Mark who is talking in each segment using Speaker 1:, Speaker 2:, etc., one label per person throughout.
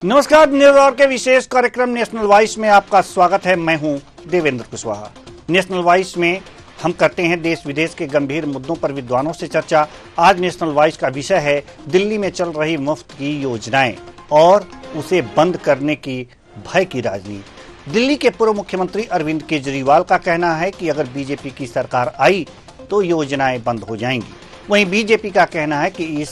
Speaker 1: नमस्कार, news our के विशेष कार्यक्रम नेशनल वॉइस में आपका स्वागत है। मैं हूं देवेंद्र कुशवाहा। नेशनल वॉइस में हम करते हैं देश विदेश के गंभीर मुद्दों पर विद्वानों से चर्चा। आज नेशनल वॉइस का विषय है दिल्ली में चल रही मुफ्त की योजनाएं और उसे बंद करने की भय की राजनीति। दिल्ली के पूर्व मुख्यमंत्री अरविंद केजरीवाल का कहना है कि अगर बीजेपी की सरकार आई तो योजनाएं बंद हो जाएंगी। वहीं बीजेपी का कहना है कि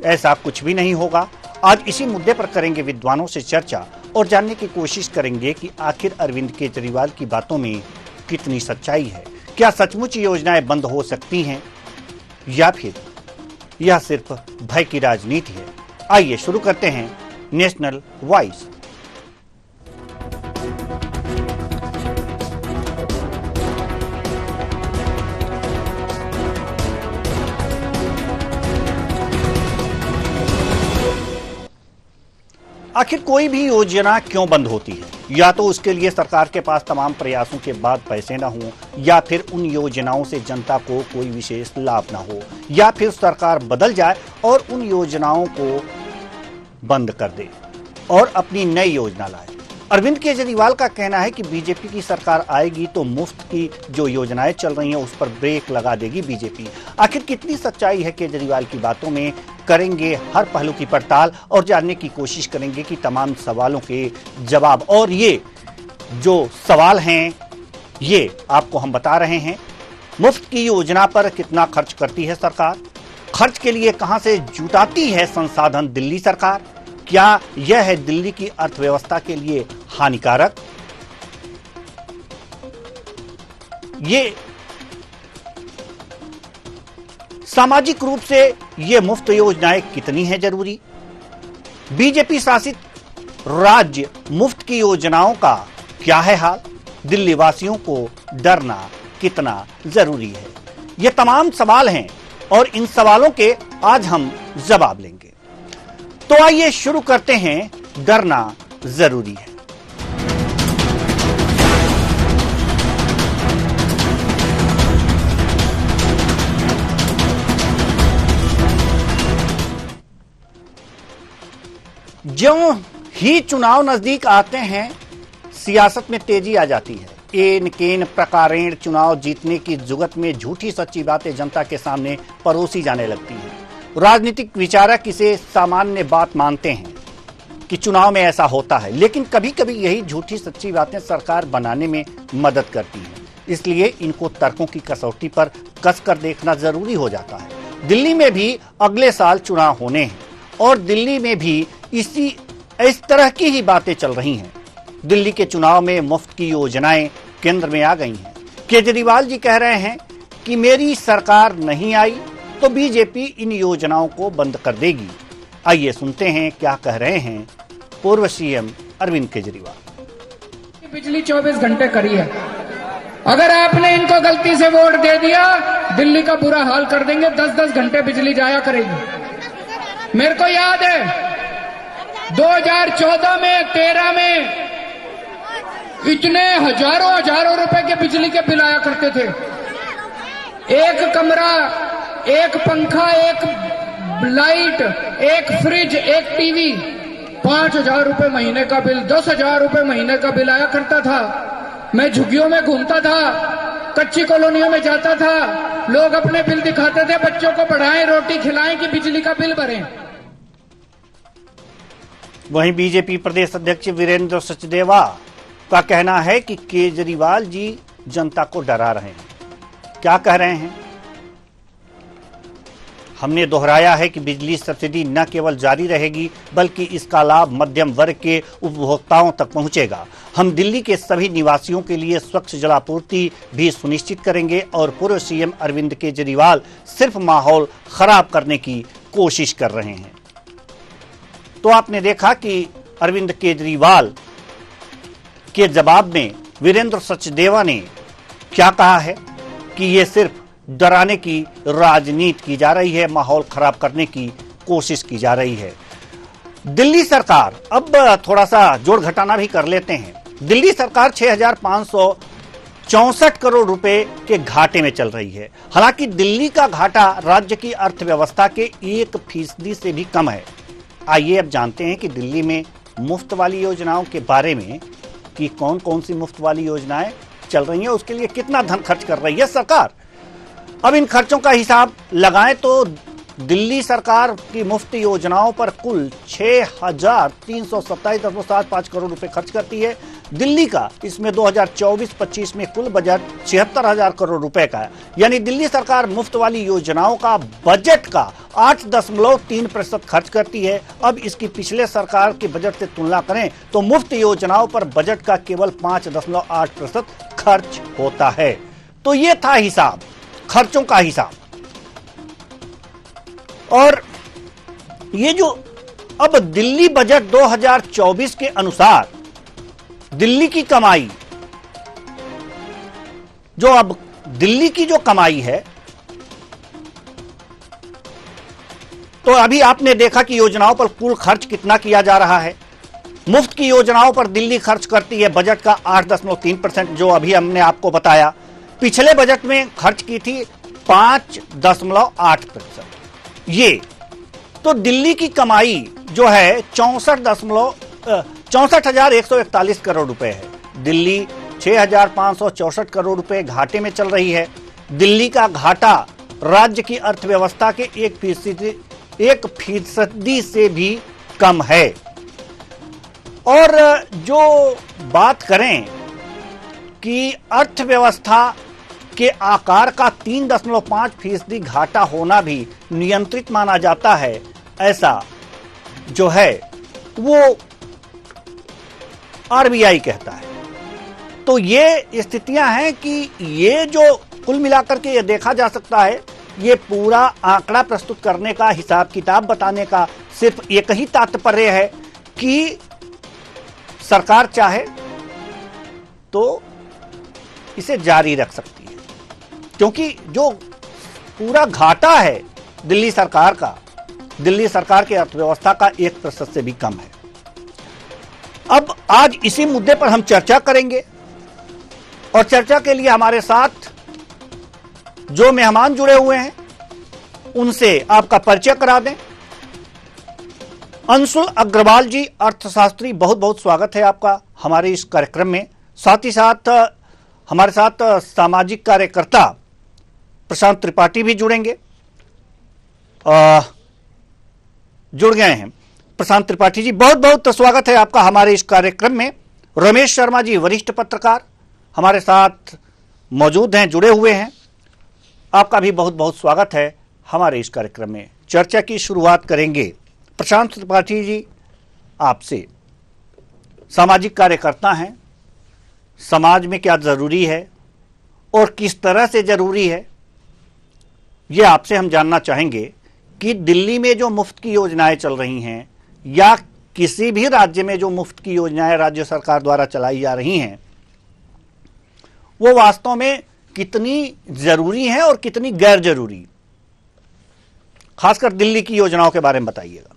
Speaker 1: ऐसा कुछ भी नहीं होगा। आज इसी मुद्दे पर करेंगे विद्वानों से चर्चा और जानने की कोशिश करेंगे कि आखिर अरविंद केजरीवाल की बातों में कितनी सच्चाई है। क्या सचमुच योजनाएं बंद हो सकती हैं या फिर यह सिर्फ भय की राजनीति है। आइए शुरू करते हैं नेशनल वॉइस। आखिर कोई भी योजना क्यों बंद होती है? या तो उसके लिए सरकार के पास तमाम प्रयासों के बाद पैसे न हो, या फिर उन योजनाओं से जनता को कोई विशेष लाभ न हो, या फिर सरकार बदल जाए और उन योजनाओं को बंद कर दे और अपनी नई योजना लाए। अरविंद केजरीवाल का कहना है कि बीजेपी की सरकार आएगी तो मुफ्त की जो योजनाएं चल रही हैं उस पर ब्रेक लगा देगी बीजेपी। आखिर कितनी सच्चाई है केजरीवाल की बातों में? करेंगे हर पहलू की पड़ताल और जानने की कोशिश करेंगे कि तमाम सवालों के जवाब। और ये जो सवाल हैं ये आपको हम बता रहे हैं। मुफ्त की योजना पर कितना खर्च करती है सरकार? खर्च के लिए कहां से जुटाती है संसाधन दिल्ली सरकार? क्या यह है दिल्ली की अर्थव्यवस्था के लिए हानिकारक? ये सामाजिक रूप से ये मुफ्त योजनाएं कितनी हैं जरूरी? बीजेपी शासित राज्य मुफ्त की योजनाओं का क्या है हाल? दिल्ली वासियों को डरना कितना जरूरी है? ये तमाम सवाल हैं और इन सवालों के आज हम जवाब लेंगे। तो आइए शुरू करते हैं, डरना जरूरी है। ज्यों ही चुनाव नजदीक आते हैं सियासत में तेजी आ जाती है। एन केन प्रकारेण चुनाव जीतने की जुगत में झूठी सच्ची बातें जनता के सामने परोसी जाने लगती हैं। राजनीतिक विचारक इसे सामान्य बात मानते हैं कि चुनाव में ऐसा होता है, लेकिन कभी कभी यही झूठी सच्ची बातें सरकार बनाने में मदद करती हैं। इसलिए इनको तर्कों की कसौटी पर कसकर देखना जरूरी हो जाता है। दिल्ली में भी अगले साल चुनाव होने हैं और दिल्ली में भी इस तरह की ही बातें चल रही हैं। दिल्ली के चुनाव में मुफ्त की योजनाएं केंद्र में आ गई हैं। केजरीवाल जी कह रहे हैं कि मेरी सरकार नहीं आई तो बीजेपी इन योजनाओं को बंद कर देगी। आइए सुनते हैं क्या कह रहे हैं पूर्व सीएम अरविंद केजरीवाल।
Speaker 2: पिछली 24 घंटे करी है। अगर आपने इनको गलती से वोट दे दिया, दिल्ली का बुरा हाल कर देंगे। 10-10 घंटे बिजली जाया करेगी। मेरे को याद है 2014 में 13 में इतने हजारों रुपए के बिजली के बिल आया करते थे। एक कमरा, एक पंखा, एक लाइट, एक फ्रिज, एक टीवी, 5,000 रुपए महीने का बिल, 10,000 रुपए महीने का बिल आया करता था। मैं झुग्गियों में घूमता था, कच्ची कॉलोनियों में जाता था, लोग अपने बिल दिखाते थे, बच्चों को पढ़ाएं, रोटी खिलाएं कि बिजली का बिल भरें।
Speaker 1: वहीं बीजेपी प्रदेश अध्यक्ष वीरेंद्र सचदेवा का कहना है कि केजरीवाल जी जनता को डरा रहे हैं। क्या कह रहे हैं? हमने दोहराया है कि बिजली सब्सिडी न केवल जारी रहेगी बल्कि इसका लाभ मध्यम वर्ग के उपभोक्ताओं तक पहुंचेगा। हम दिल्ली के सभी निवासियों के लिए स्वच्छ जलापूर्ति भी सुनिश्चित करेंगे। और पूर्व सीएम अरविंद केजरीवाल सिर्फ माहौल खराब करने की कोशिश कर रहे हैं। तो आपने देखा कि अरविंद केजरीवाल के जवाब में वीरेंद्र सचदेवा ने क्या कहा है कि ये सिर्फ डराने की राजनीति की जा रही है, माहौल खराब करने की कोशिश की जा रही है। दिल्ली सरकार, अब थोड़ा सा जोड़ घटाना भी कर लेते हैं। दिल्ली सरकार 6,564 करोड़ रुपए के घाटे में चल रही है। हालांकि दिल्ली का घाटा राज्य की अर्थव्यवस्था के 1% से भी कम है। आइए अब जानते हैं कि दिल्ली में मुफ्त वाली योजनाओं के बारे में कि कौन कौन सी मुफ्त वाली योजनाएं चल रही हैं, उसके लिए कितना धन खर्च कर रही है सरकार। अब इन खर्चों का हिसाब लगाएं तो दिल्ली सरकार की मुफ्त योजनाओं पर कुल 6,327.75 करोड़ रुपए खर्च करती है। दिल्ली का इसमें 2024-25 में कुल बजट 76,000 करोड़ रुपए का है, यानी दिल्ली सरकार मुफ्त वाली योजनाओं का बजट का 8.3% खर्च करती है। अब इसकी पिछले सरकार के बजट से तुलना करें तो मुफ्त योजनाओं पर बजट का केवल 5.8% खर्च होता है। तो ये था हिसाब, खर्चों का हिसाब। और ये जो अब दिल्ली बजट 2024 के अनुसार दिल्ली की कमाई, जो अब दिल्ली की जो कमाई है, तो अभी आपने देखा कि योजनाओं पर कुल खर्च कितना किया जा रहा है। मुफ्त की योजनाओं पर दिल्ली खर्च करती है बजट का 8.3%, जो अभी हमने आपको बताया। पिछले बजट में खर्च की थी 5.8%। ये तो दिल्ली की कमाई जो है 64,141 करोड़ रुपए है। दिल्ली 6,564 करोड़ रुपए घाटे में चल रही है। दिल्ली का घाटा राज्य की अर्थव्यवस्था के 1% से भी कम है। और जो बात करें कि अर्थव्यवस्था के आकार का 3.5% घाटा होना भी नियंत्रित माना जाता है, ऐसा जो है वो आरबीआई कहता है। तो ये स्थितियां हैं कि ये जो कुल मिलाकर के ये देखा जा सकता है, ये पूरा आंकड़ा प्रस्तुत करने का, हिसाब किताब बताने का सिर्फ एक ही तात्पर्य है कि सरकार चाहे तो इसे जारी रख सकती है, क्योंकि जो पूरा घाटा है दिल्ली सरकार का, दिल्ली सरकार की अर्थव्यवस्था का 1% से भी कम है। अब आज इसी मुद्दे पर हम चर्चा करेंगे और चर्चा के लिए हमारे साथ जो मेहमान जुड़े हुए हैं उनसे आपका परिचय करा दें। अंशुल अग्रवाल जी, अर्थशास्त्री, बहुत बहुत स्वागत है आपका हमारे इस कार्यक्रम में। साथ ही साथ हमारे साथ सामाजिक कार्यकर्ता प्रशांत त्रिपाठी भी जुड़ेंगे, जुड़ गए हैं। प्रशांत त्रिपाठी जी, बहुत बहुत स्वागत है आपका हमारे इस कार्यक्रम में। रमेश शर्मा जी, वरिष्ठ पत्रकार, हमारे साथ मौजूद हैं, जुड़े हुए हैं। आपका भी बहुत बहुत स्वागत है हमारे इस कार्यक्रम में। चर्चा की शुरुआत करेंगे प्रशांत त्रिपाठी जी आपसे। सामाजिक कार्यकर्ता हैं, समाज में क्या जरूरी है और किस तरह से जरूरी है, ये आपसे हम जानना चाहेंगे कि दिल्ली में जो मुफ्त की योजनाएं चल रही हैं या किसी भी राज्य में जो मुफ्त की योजनाएं राज्य सरकार द्वारा चलाई जा रही हैं, वो वास्तव में कितनी जरूरी हैं और कितनी गैर जरूरी। खासकर दिल्ली की योजनाओं के बारे में बताइएगा।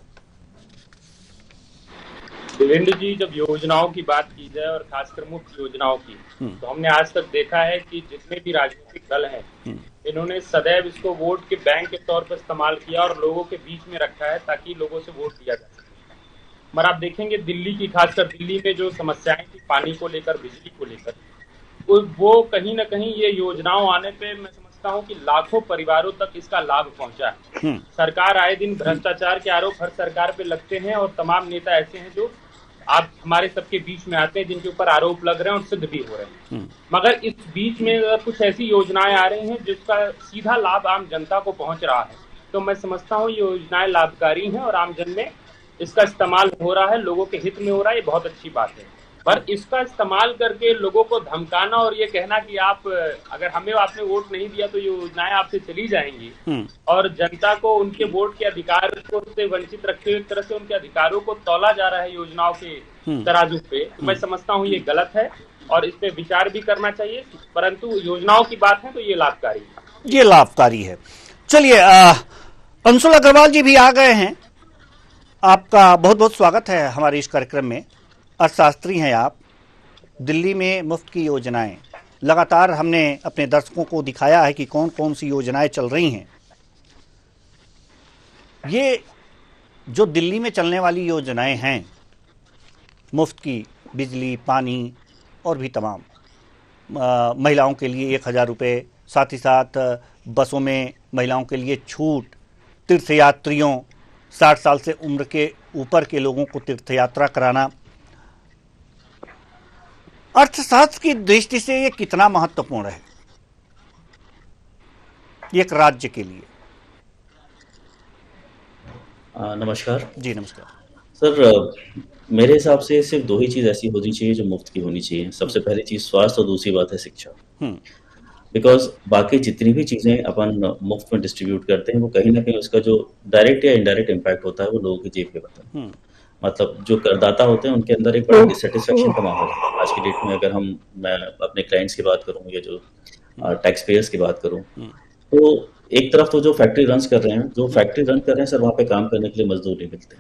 Speaker 3: देवेंद्र जी, जब योजनाओं की बात की जाए और खासकर मुफ्त योजनाओं की, तो हमने आज तक देखा है कि जितने भी राजनीतिक दल हैं, इन्होंने सदैव इसको वोट के बैंक के तौर पर इस्तेमाल किया और लोगों के बीच में रखा है ताकि लोगों से वोट लिया जा सके। मगर आप देखेंगे दिल्ली की, खासकर दिल्ली में जो समस्याएं थी पानी को लेकर, बिजली को लेकर, वो कहीं ना कहीं ये योजनाओं आने पे मैं समझता हूँ कि लाखों परिवारों तक इसका लाभ पहुंचा है। सरकार आए दिन भ्रष्टाचार के आरोप हर सरकार पे लगते हैं और तमाम नेता ऐसे हैं जो आप हमारे सबके बीच में आते हैं जिनके ऊपर आरोप लग रहे हैं और सिद्ध भी हो रहे हैं। मगर इस बीच में अगर कुछ ऐसी योजनाएं आ रही हैं जिसका सीधा लाभ आम जनता को पहुंच रहा है, तो मैं समझता हूँ ये योजनाएं लाभकारी हैं और आम जन में इसका इस्तेमाल हो रहा है, लोगों के हित में हो रहा है। ये बहुत अच्छी बात है। पर इसका इस्तेमाल करके लोगों को धमकाना और ये कहना कि आप अगर हमें आपने वोट नहीं दिया तो ये योजनाएं आपसे चली जाएंगी और जनता को उनके वोट के अधिकार को से वंचित रखते हुए एक तरह से उनके अधिकारों को तौला जा रहा है योजनाओं के तराजू पे, तो मैं समझता हूँ ये गलत है और इस पे विचार भी करना चाहिए। परंतु योजनाओं की बात है तो ये लाभकारी है,
Speaker 1: ये लाभकारी है। चलिए, अंशुल अग्रवाल जी भी आ गए हैं। आपका बहुत बहुत स्वागत है हमारे इस कार्यक्रम में। अर्थशास्त्री हैं आप। दिल्ली में मुफ्त की योजनाएं लगातार हमने अपने दर्शकों को दिखाया है कि कौन कौन सी योजनाएं चल रही हैं। ये जो दिल्ली में चलने वाली योजनाएं हैं, मुफ्त की बिजली, पानी और भी तमाम, महिलाओं के लिए 1,000 रुपये, साथ ही साथ बसों में महिलाओं के लिए छूट, तीर्थयात्रियों, 60 साल से उम्र के ऊपर के लोगों को तीर्थयात्रा कराना, अर्थशास्त्र की दृष्टि से ये कितना महत्वपूर्ण है एक राज्य के लिए?
Speaker 4: नमस्कार
Speaker 1: जी नमस्कार
Speaker 4: सर। मेरे हिसाब से सिर्फ दो ही चीज़ ऐसी होनी चाहिए जो मुफ्त की होनी चाहिए। सबसे पहली चीज़ स्वास्थ्य और दूसरी बात है शिक्षा। बिकॉज बाकी जितनी भी चीज़ें अपन मुफ्त में डिस्ट्रीब्यूट करते हैं वो कहीं ना कहीं उसका जो डायरेक्ट या इनडायरेक्ट इम्पैक्ट होता है वो लोगों की जेब पे होता है। मतलब जो करदाता होते हैं उनके अंदर एक बड़ा डिससेटिस्फेक्शन का माहौल है आज की डेट में। अगर मैं अपने क्लाइंट्स की बात करूँ या जो टैक्स पेयर्स की बात करूँ, तो एक तरफ तो जो फैक्ट्री रन कर रहे हैं सर, वहाँ पे काम करने के लिए मजदूर नहीं मिलते,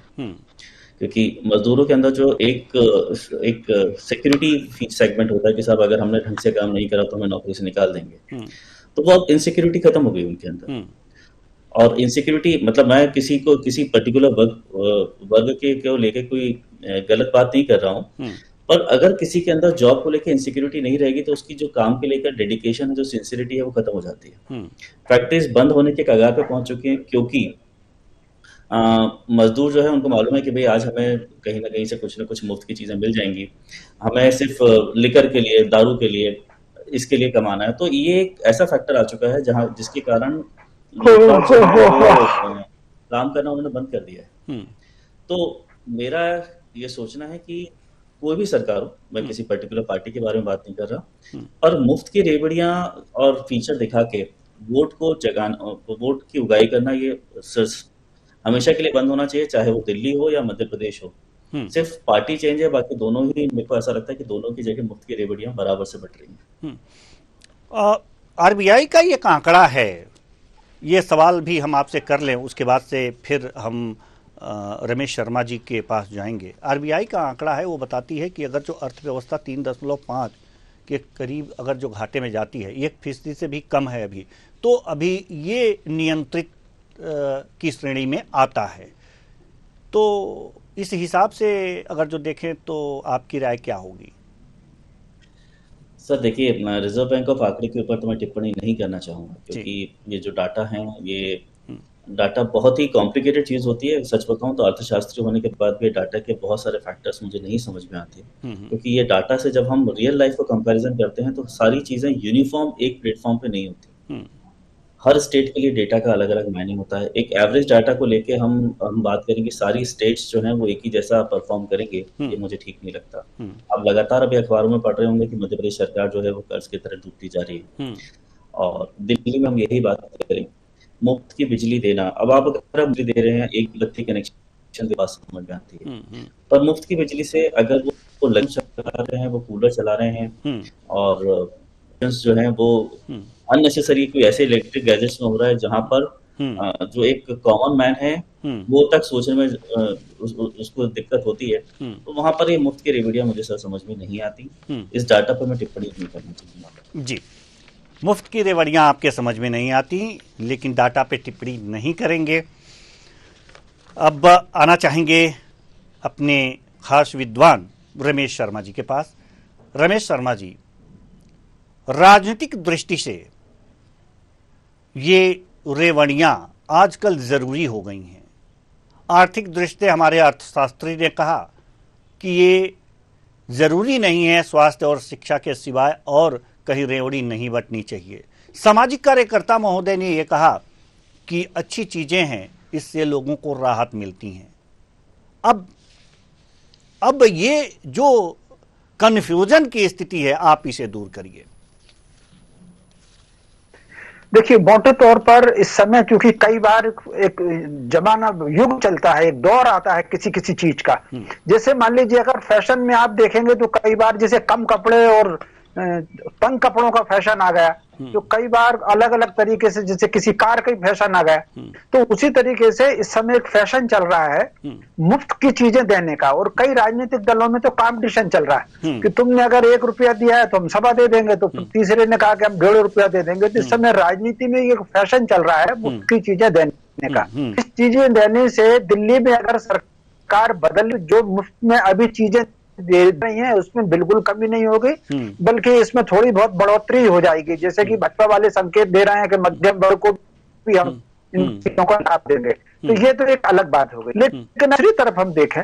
Speaker 4: क्योंकि मजदूरों के अंदर जो एक सिक्योरिटी सेगमेंट होता है कि साहब अगर हमने ढंग से काम नहीं करा तो हमें नौकरी से निकाल देंगे, तो वो अब इनसिक्योरिटी खत्म हो गई उनके अंदर। और इनसिक्योरिटी मतलब मैं किसी पर्टिकुलर वर्ग के लेके कोई गलत बात नहीं कर रहा हूँ, पर अगर किसी के अंदर जॉब को लेकर इनसिक्योरिटी नहीं रहेगी तो उसकी जो काम के लेकर डेडिकेशन है, जो सिंसियरिटी है, वो खत्म हो जाती है। फैक्ट्रीज बंद होने के कगार पे पहुंच चुकी हैं, क्योंकि मजदूर जो है उनको मालूम है कि भाई आज हमें कहीं ना कहीं से कुछ ना कुछ मुफ्त की चीजें मिल जाएंगी, हमें सिर्फ लिकर के लिए, दारू के लिए, इसके लिए कमाना है। तो ये एक ऐसा फैक्टर आ चुका है जिसके कारण काम करना उन्होंने बंद कर दिया है। तो मेरा ये सोचना है कि कोई भी सरकार हो, मैं किसी पर्टिकुलर पार्टी के बारे में बात नहीं कर रहा, पर मुफ्त की रेवड़ियां और फीचर दिखा के वोट को जगाना, वोट की उगाई करना, ये हमेशा के लिए बंद होना चाहिए, चाहे वो दिल्ली हो या मध्य प्रदेश हो। सिर्फ पार्टी चेंज है, बाकी दोनों ही, मेरे को ऐसा लगता है कि दोनों की जगह मुफ्त की रेवड़ियां बराबर से बट रही हैं।
Speaker 1: आरबीआई का ये आंकड़ा है, ये सवाल भी हम आपसे कर लें, उसके बाद से फिर हम रमेश शर्मा जी के पास जाएंगे। आरबीआई का आंकड़ा है, वो बताती है कि अगर जो अर्थव्यवस्था 3.5 के करीब अगर जो घाटे में जाती है, 1% से भी कम है अभी, तो अभी ये नियंत्रित की श्रेणी में आता है। तो इस हिसाब से अगर जो देखें तो आपकी राय क्या होगी?
Speaker 4: सर देखिए, रिजर्व बैंक ऑफ आंकड़े के ऊपर तो मैं टिप्पणी नहीं करना चाहूँगा, क्योंकि ये जो डाटा है, ये डाटा बहुत ही कॉम्प्लिकेटेड चीज़ होती है। सच बताऊं तो अर्थशास्त्री होने के बाद भी डाटा के बहुत सारे फैक्टर्स मुझे नहीं समझ में आते, क्योंकि ये डाटा से जब हम रियल लाइफ को कंपैरिजन करते हैं तो सारी चीज़ें यूनिफॉर्म एक प्लेटफॉर्म पे नहीं होती। हर स्टेट के लिए डेटा का अलग अलग मायने होता है। एक एवरेज डाटा को लेके हम बात करेंगे, सारी स्टेट्स जो हैं वो एक ही जैसा परफॉर्म करेंगे, ये मुझे ठीक नहीं लगता। आप लगातार अभी अखबारों में पढ़ रहे होंगे कि मध्य प्रदेश सरकार जो है वो कर्ज की तरह डूबती जा रही है, और दिल्ली में हम यही बात करें, मुफ्त की बिजली देना। अब आप अगर बिजली दे रहे हैं, एक बत्ती कनेक्शन के पास समझ में आती है, पर मुफ्त की बिजली से अगर वो लंच चला रहे हैं, वो कूलर चला रहे हैं, और जो है वो अननेसेसरी कोई ऐसे इलेक्ट्रिक गैजेट्स में हो रहा है जहां पर जो एक कॉमन मैन है वो तक सोचने में उसको दिक्कत होती है, तो वहां पर ये मुफ्त की रेवड़ियां मुझे सर समझ में नहीं आती। इस डाटा पर मैं टिप्पणी नहीं करना चाहूंगा।
Speaker 1: जी, मुफ्त की रेवड़ियां आपके समझ में नहीं आती, लेकिन डाटा पे टिप्पणी नहीं करेंगे। अब आना चाहेंगे अपने खास विद्वान रमेश शर्मा जी के पास। रमेश शर्मा जी, राजनीतिक दृष्टि से ये रेवड़ियां आजकल जरूरी हो गई हैं। आर्थिक दृष्टि से हमारे अर्थशास्त्री ने कहा कि ये जरूरी नहीं है, स्वास्थ्य और शिक्षा के सिवाय और कहीं रेवड़ी नहीं बटनी चाहिए। सामाजिक कार्यकर्ता महोदय ने यह कहा कि अच्छी चीजें हैं, इससे लोगों को राहत मिलती हैं। अब ये जो कन्फ्यूजन की स्थिति है, आप इसे दूर करिए।
Speaker 5: देखिए, मोटे तौर पर इस समय, क्योंकि कई बार एक जमाना, युग चलता है, एक दौर आता है किसी किसी चीज का। जैसे मान लीजिए अगर फैशन में आप देखेंगे तो कई बार जैसे कम कपड़े और तंग कपड़ों का फैशन आ गया, तो कई बार अलग अलग तरीके से, जैसे किसी कार का फैशन आ गया, तो उसी तरीके से इस समय एक फैशन चल रहा है मुफ्त की चीजें देने का। और कई राजनीतिक दलों में तो कंपटीशन चल रहा है कि तुमने अगर 1 रुपया दिया है तो हम सवा दे देंगे, तो तीसरे ने कहा कि हम 1.5 रुपया दे देंगे। तो इस समय राजनीति में एक फैशन चल रहा है मुफ्त की चीजें देने। का। इस चीजें देने से दिल्ली में अगर सरकार बदल, जो मुफ्त में अभी चीजें दे रही हैं उसमें बिल्कुल कमी नहीं होगी, बल्कि इसमें थोड़ी बहुत बढ़ोतरी हो जाएगी। जैसे कि भाजपा वाले संकेत दे रहे हैं कि मध्यम वर्ग को भी हम इन चीजों का लाभ देंगे, तो ये तो एक अलग बात हो गई। लेकिन दूसरी तरफ हम देखें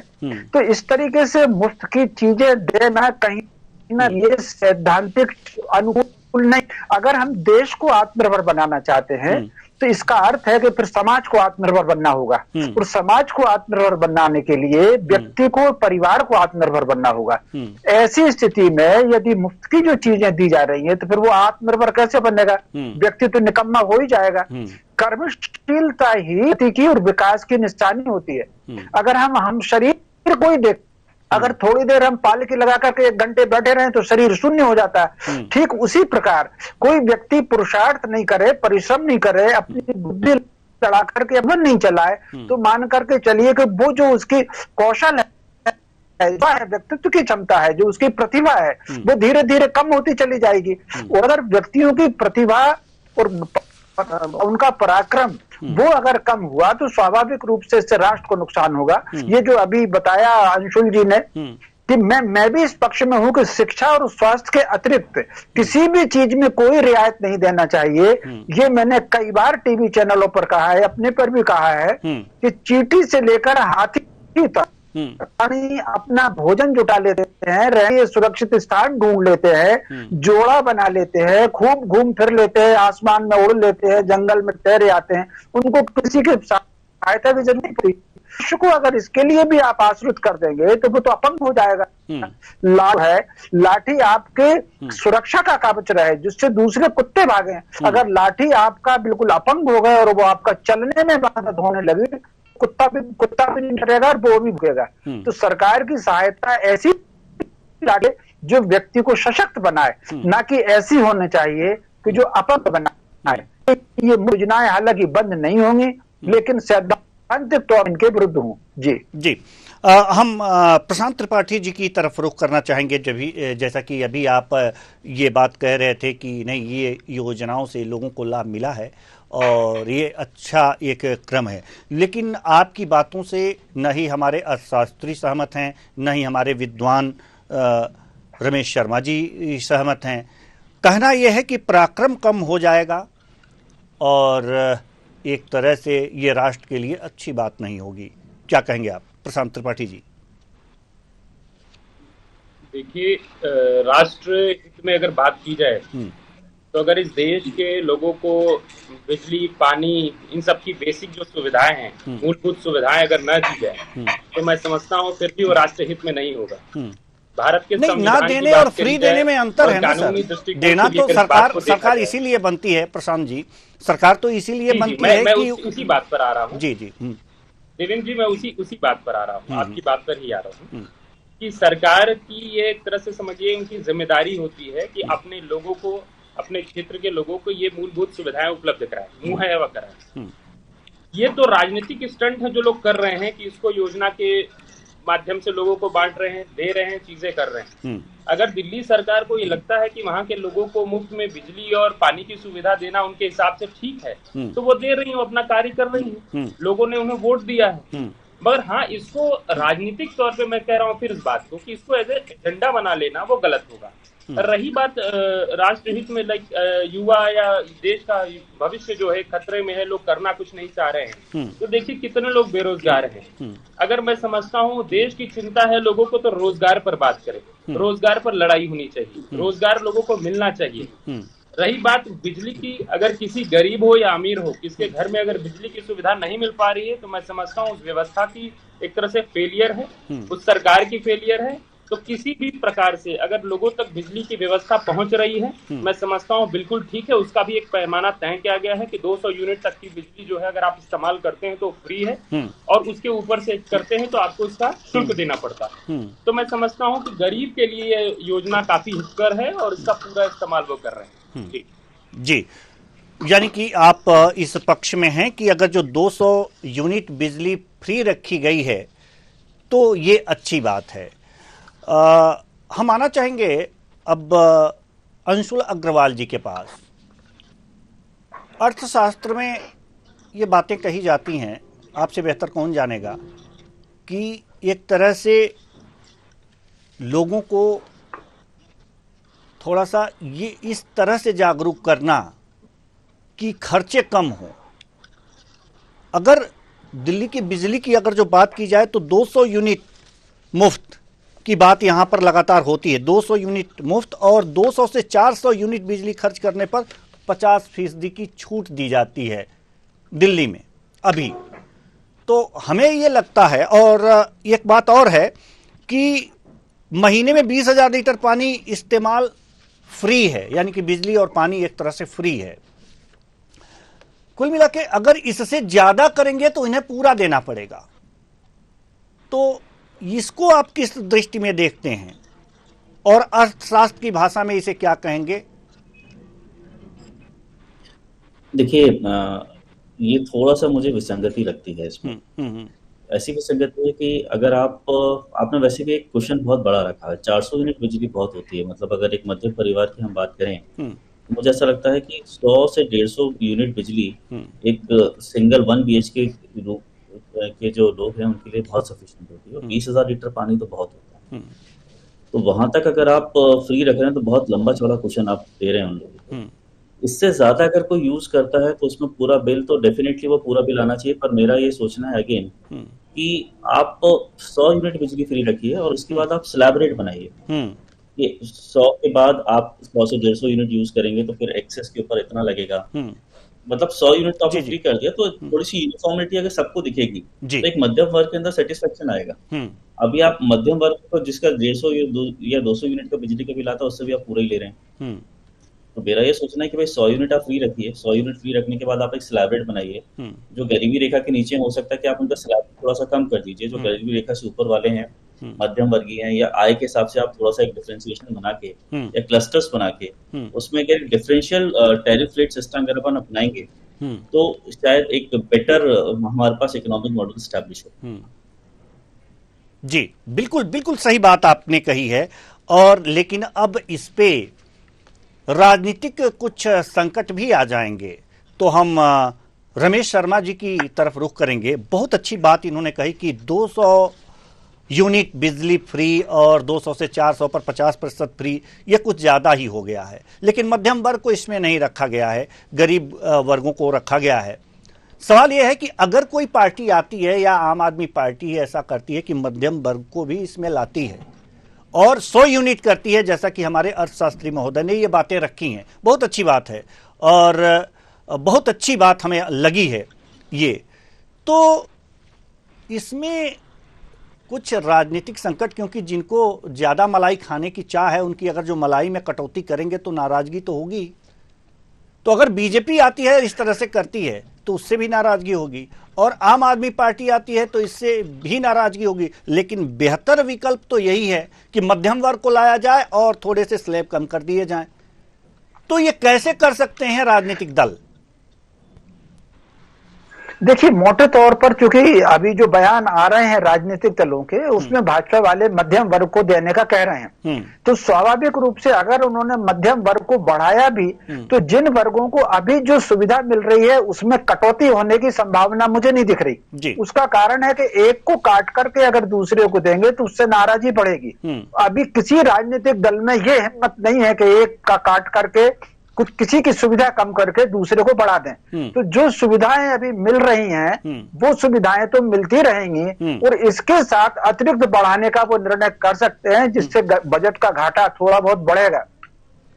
Speaker 5: तो इस तरीके से मुफ्त की चीजें देना कहीं ना ये सैद्धांतिक अनुकूल नहीं। अगर हम देश को आत्मनिर्भर बनाना चाहते हैं तो इसका अर्थ है कि फिर समाज को आत्मनिर्भर बनना होगा, और समाज को आत्मनिर्भर बनाने के लिए व्यक्ति को, परिवार को आत्मनिर्भर बनना होगा। ऐसी स्थिति में यदि मुफ्त की जो चीजें दी जा रही हैं तो फिर वो आत्मनिर्भर कैसे बनेगा? व्यक्ति तो निकम्मा हो ही जाएगा। कर्मशीलता ही की और विकास की निशानी होती है। अगर हम शरीर को ही देख, अगर थोड़ी देर हम पालकी लगा करके 1 घंटे बैठे रहे तो शरीर शून्य हो जाता है। ठीक उसी प्रकार कोई व्यक्ति पुरुषार्थ नहीं करे, परिश्रम नहीं करे, अपनी बुद्धि लड़ा करके मन नहीं चलाए, तो मान करके चलिए कि वो जो उसकी कौशल है, व्यक्तित्व की क्षमता है, जो उसकी प्रतिभा है, वो धीरे धीरे कम होती चली जाएगी। और अगर व्यक्तियों की प्रतिभा और उनका पराक्रम वो अगर कम हुआ तो स्वाभाविक रूप से इससे राष्ट्र को नुकसान होगा। ये जो अभी बताया अंशुल जी ने कि मैं भी इस पक्ष में हूं कि शिक्षा और स्वास्थ्य के अतिरिक्त किसी भी चीज में कोई रियायत नहीं देना चाहिए। ये मैंने कई बार टीवी चैनलों पर कहा है, अपने पर भी कहा है कि चींटी से लेकर हाथी तक पानी अपना भोजन जुटा लेते हैं, रहने सुरक्षित स्थान ढूंढ लेते हैं, जोड़ा बना लेते हैं, खूब घूम फिर लेते हैं, आसमान में उड़ लेते हैं, जंगल में ठहरे आते हैं, उनको किसी की सहायता की जरूरत नहीं पड़ती। शिशु को अगर इसके लिए भी आप आश्रित कर देंगे तो वो तो अपंग हो जाएगा। लाठी आपके सुरक्षा का कवच रहे जिससे दूसरे कुत्ते भागे। अगर लाठी आपका बिल्कुल अपंग हो गए और वो आपका चलने में बाधा होने लगी, कुत्ता भी नहीं डरेगा और वो भी भुगेगा। तो सरकार की सहायता ऐसी लागे जो व्यक्ति को सशक्त बनाए, ना कि ऐसी होनी चाहिए कि जो अपंग बनाए। ये योजनाएं हालांकि बंद नहीं होंगी, लेकिन सैद्धांतिक तौर इनके विरुद्ध हूं। जी
Speaker 1: हम प्रशांत त्रिपाठी जी की तरफ रुख करना चाहेंगे। जैसा कि अभी आप ये बात कह रहे थे कि नहीं, ये योजनाओं से लोगों को लाभ मिला है और ये अच्छा एक क्रम है, लेकिन आपकी बातों से न ही हमारे अर्थशास्त्री सहमत हैं, न ही हमारे विद्वान रमेश शर्मा जी सहमत हैं। कहना यह है कि पराक्रम कम हो जाएगा और एक तरह से ये राष्ट्र के लिए अच्छी बात नहीं होगी। क्या कहेंगे आप प्रशांत त्रिपाठी जी?
Speaker 3: देखिए, राष्ट्र हित में अगर बात की जाए तो अगर इस देश के लोगों को बिजली, पानी, इन सब की बेसिक जो सुविधाएं हैं, मूलभूत सुविधाएं अगर न दी जाए तो मैं समझता हूँ फिर भी वो राष्ट्र हित में नहीं होगा। भारत के
Speaker 1: ना देने और फ्री देने में अंतर है ना सर। देना तो सरकार इसीलिए बनती है प्रशांत जी, सरकार तो इसीलिए बनती है कि
Speaker 3: उसी बात पर आ रहा हूँ।
Speaker 1: जी
Speaker 3: देवेंद्र जी, मैं उसी बात पर आ रहा हूँ, आपकी बात पर ही आ रहा हूँ कि सरकार की ये एक तरह से समझिए उनकी जिम्मेदारी होती है कि अपने लोगों को, अपने क्षेत्र के लोगों को ये मूलभूत सुविधाएं उपलब्ध कराए, मुहैया कराए। ये तो राजनीतिक स्टंट है जो लोग कर रहे हैं कि इसको योजना के माध्यम से लोगों को बांट रहे हैं, दे रहे हैं, चीजें कर रहे हैं। अगर दिल्ली सरकार को ये लगता है कि वहां के लोगों को मुफ्त में बिजली और पानी की सुविधा देना उनके हिसाब से ठीक है, तो वो दे रही है, अपना कार्य कर रही है, लोगों ने उन्हें वोट दिया है। मगर हाँ, इसको राजनीतिक तौर पे मैं कह रहा हूँ फिर इस बात को कि इसको एज एजेंडा बना लेना वो गलत होगा। रही बात राष्ट्रहित में, युवा या देश का भविष्य जो है खतरे में है, लोग करना कुछ नहीं चाह रहे हैं, तो देखिए कितने लोग बेरोजगार हैं। अगर मैं समझता हूँ देश की चिंता है लोगों को, तो रोजगार पर बात करें, रोजगार पर लड़ाई होनी चाहिए, रोजगार लोगों को मिलना चाहिए। रही बात बिजली की, अगर किसी गरीब हो या अमीर हो, किसके घर में अगर बिजली की सुविधा नहीं मिल पा रही है, तो मैं समझता हूँ उस व्यवस्था की एक तरह से फेलियर है, उस सरकार की फेलियर है। तो किसी भी प्रकार से अगर लोगों तक बिजली की व्यवस्था पहुंच रही है, मैं समझता हूं बिल्कुल ठीक है। उसका भी एक पैमाना तय किया गया है कि 200 यूनिट तक की बिजली जो है अगर आप इस्तेमाल करते हैं तो फ्री है, और उसके ऊपर से करते हैं तो आपको इसका शुल्क देना पड़ता है। तो मैं समझता हूं कि गरीब के लिए ये योजना काफी हितकर है और इसका पूरा इस्तेमाल वो कर रहे हैं।
Speaker 1: जी, यानी कि आप इस पक्ष में हैं कि अगर जो 200 यूनिट बिजली फ्री रखी गई है तो ये अच्छी बात है। हम आना चाहेंगे अब अंशुल अग्रवाल जी के पास। अर्थशास्त्र में ये बातें कही जाती हैं, आपसे बेहतर कौन जानेगा, कि एक तरह से लोगों को थोड़ा सा ये इस तरह से जागरूक करना कि खर्चे कम हो। अगर दिल्ली की बिजली की अगर जो बात की जाए तो 200 यूनिट मुफ्त की बात यहाँ पर लगातार होती है, 200 यूनिट मुफ्त, और 200 से 400 यूनिट बिजली खर्च करने पर 50% की छूट दी जाती है दिल्ली में अभी। तो हमें ये लगता है, और एक बात और है कि महीने में 20,000 लीटर पानी इस्तेमाल फ्री है, यानी कि बिजली और पानी एक तरह से फ्री है। कुल मिला के अगर इससे ज्यादा करेंगे तो इन्हें पूरा देना पड़ेगा। तो इसको आप किस दृष्टि में देखते हैं, और अर्थशास्त्र की भाषा में इसे क्या कहेंगे?
Speaker 4: देखिए, ये थोड़ा सा मुझे विसंगति लगती है इसमें। ऐसी विसंगति है कि अगर आपने वैसे भी एक क्वेश्चन बहुत बड़ा रखा है, 400 यूनिट बिजली बहुत होती है, मतलब अगर एक मध्यम परिवार की हम बात करें तो मुझे ऐसा लगता है कि 100 से 150 यूनिट बिजली एक सिंगल 1 BHK के जो लोग हैं उनके लिए बहुत सफिशिएंट होती है, और 20,000 लीटर पानी तो बहुत होता है। तो वहां तक अगर आप फ्री रख रहे हैं तो बहुत लंबा चौड़ा क्वेश्चन आप दे रहे हैं उन लोगों को। इससे ज्यादा अगर कोई यूज करता है तो उसमें पूरा बिल तो डेफिनेटली वो पूरा बिल आना चाहिए, पर मेरा ये सोचना है अगेन कि आप 100 यूनिट बिजली फ्री रखिए और उसके बाद आप स्लैब रेट बनाइए। ये 100 के बाद आप 100 से 150 यूनिट यूज करेंगे तो फिर एक्सेस के ऊपर इतना लगेगा। मतलब 100 यूनिट तो आपने फ्री कर दिया तो थोड़ी सी यूनिफॉर्मिटी अगर सबको दिखेगी तो एक मध्यम वर्ग के अंदर सेटिस्फेक्शन आएगा। अभी आप मध्यम वर्ग को जिसका 150 या 200 यूनिट का बिजली का बिल आता है उससे भी आप पूरा ही ले रहे हैं। तो मेरा ये सोचना है कि भाई 100 यूनिट आप फ्री रखिए, 100 यूनिट फ्री रखने के बाद आप एक स्लैब रेट बनाइए। जो गरीबी रेखा के नीचे हो सकता है कि आप उनका स्लैब थोड़ा सा कम कर दीजिए, जो गरीबी रेखा से ऊपर वाले हैं, मध्यम वर्गीय हैं, या आय के हिसाब से आप थोड़ा सा एक डिफरेंशिएशन बना के या क्लस्टर्स बना के उसमें अगर डिफरेंशियल टैरिफ रेट सिस्टम अगर अपन अपनाएंगे तो शायद एक बेटर हमारे पास इकोनॉमिक मॉडल स्टैब्लिश हो।
Speaker 1: जी बिल्कुल बिल्कुल सही बात आपने कही है। और लेकिन अब इस पे राजनीतिक कुछ संकट भी आ जाएंगे, तो हम रमेश शर्मा जी की तरफ रुख करेंगे। बहुत अच्छी बात इन्होंने कही कि 200 यूनिट बिजली फ्री और 200 से 400 पर 50% फ्री, ये कुछ ज़्यादा ही हो गया है। लेकिन मध्यम वर्ग को इसमें नहीं रखा गया है, गरीब वर्गों को रखा गया है। सवाल यह है कि अगर कोई पार्टी आती है या आम आदमी पार्टी ऐसा करती है कि मध्यम वर्ग को भी इसमें लाती है और 100 यूनिट करती है, जैसा कि हमारे अर्थशास्त्री महोदय ने ये बातें रखी हैं, बहुत अच्छी बात है और बहुत अच्छी बात हमें लगी है ये। तो इसमें कुछ राजनीतिक संकट, क्योंकि जिनको ज़्यादा मलाई खाने की चाह है उनकी अगर जो मलाई में कटौती करेंगे तो नाराज़गी तो होगी। तो अगर बीजेपी आती है इस तरह से करती है तो उससे भी नाराज़गी होगी, और आम आदमी पार्टी आती है तो इससे भी नाराज़गी होगी। लेकिन बेहतर विकल्प तो यही है कि मध्यम वर्ग को लाया जाए और थोड़े से स्लैब कम कर दिए जाएं। तो ये कैसे कर सकते हैं राजनीतिक दल?
Speaker 5: देखिए, मोटे तौर पर चूंकि अभी जो बयान आ रहे हैं राजनीतिक दलों के, उसमें भाजपा वाले मध्यम वर्ग को देने का कह रहे हैं। तो स्वाभाविक रूप से अगर उन्होंने मध्यम वर्ग को बढ़ाया भी तो जिन वर्गों को अभी जो सुविधा मिल रही है उसमें कटौती होने की संभावना मुझे नहीं दिख रही। उसका कारण है कि एक को काट करके अगर दूसरे को देंगे तो उससे नाराजगी बढ़ेगी। अभी किसी राजनीतिक दल में यह हिम्मत नहीं है कि एक का काट करके कुछ किसी की सुविधा कम करके दूसरे को बढ़ा दें। तो जो सुविधाएं अभी मिल रही हैं वो सुविधाएं तो मिलती रहेंगी, और इसके साथ अतिरिक्त बढ़ाने का वो निर्णय कर सकते हैं जिससे बजट का घाटा थोड़ा बहुत बढ़ेगा।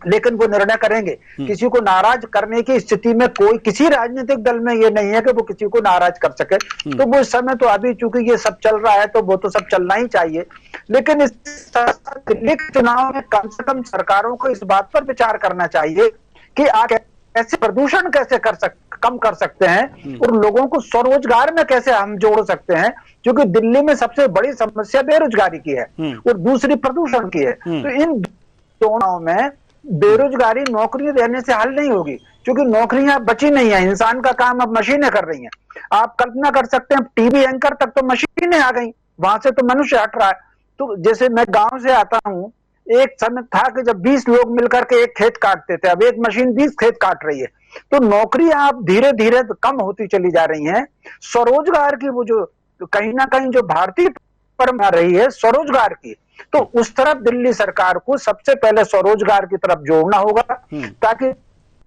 Speaker 5: लेकिन वो निर्णय करेंगे, किसी को नाराज करने की स्थिति में कोई किसी राजनीतिक दल में ये नहीं है कि वो किसी को नाराज कर सके। तो वो इस समय तो अभी चूंकि ये सब चल रहा है तो वो तो सब चलना ही चाहिए। लेकिन इस दिल्ली के चुनाव में कम से कम सरकारों को इस बात पर विचार करना चाहिए कि आप कैसे प्रदूषण कैसे कम कर सकते हैं और लोगों को स्वरोजगार में कैसे हम जोड़ सकते हैं, क्योंकि दिल्ली में सबसे बड़ी समस्या बेरोजगारी की है और दूसरी प्रदूषण की है। तो इन दोनों में बेरोजगारी नौकरी देने से हल नहीं होगी, क्योंकि नौकरियां बची नहीं है। इंसान का काम अब मशीनें कर रही हैं। आप कल्पना कर सकते हैं टीवी एंकर तक तो मशीनें आ गई, वहां से तो मनुष्य हट रहा है। तो जैसे मैं गांव से आता हूं, एक समय था कि जब 20 लोग मिलकर के एक खेत काटते थे, अब एक मशीन 20 खेत काट रही है। तो नौकरियां आप धीरे धीरे कम होती चली जा रही हैं। स्वरोजगार की वो जो कहीं ना कहीं जो भारतीय परंपरा रही है स्वरोजगार की, तो उस तरफ दिल्ली सरकार को सबसे पहले स्वरोजगार की तरफ जोड़ना होगा, ताकि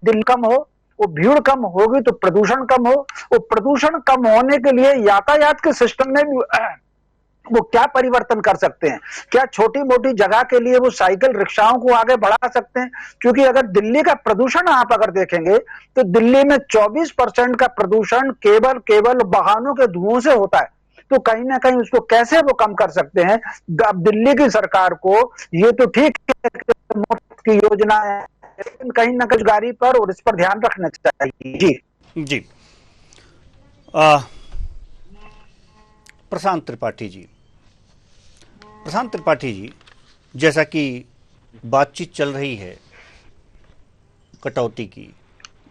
Speaker 5: दिल्ली कम हो, वो भीड़ कम होगी तो प्रदूषण कम हो। वो प्रदूषण कम होने के लिए यातायात के सिस्टम में भी वो क्या परिवर्तन कर सकते हैं? क्या छोटी मोटी जगह के लिए वो साइकिल रिक्शाओं को आगे बढ़ा सकते हैं? क्योंकि अगर दिल्ली का प्रदूषण आप अगर देखेंगे तो दिल्ली में 24% का प्रदूषण केवल वाहनों के धुओं से होता है। तो कहीं ना कहीं उसको कैसे वो कम कर सकते हैं? अब दिल्ली की सरकार को ये तो ठीक है मुफ्त की योजना है, लेकिन कहीं ना कहीं गाड़ी पर और इस पर ध्यान रखना चाहिए।
Speaker 1: जी प्रशांत त्रिपाठी जी, जैसा कि बातचीत चल रही है कटौती की,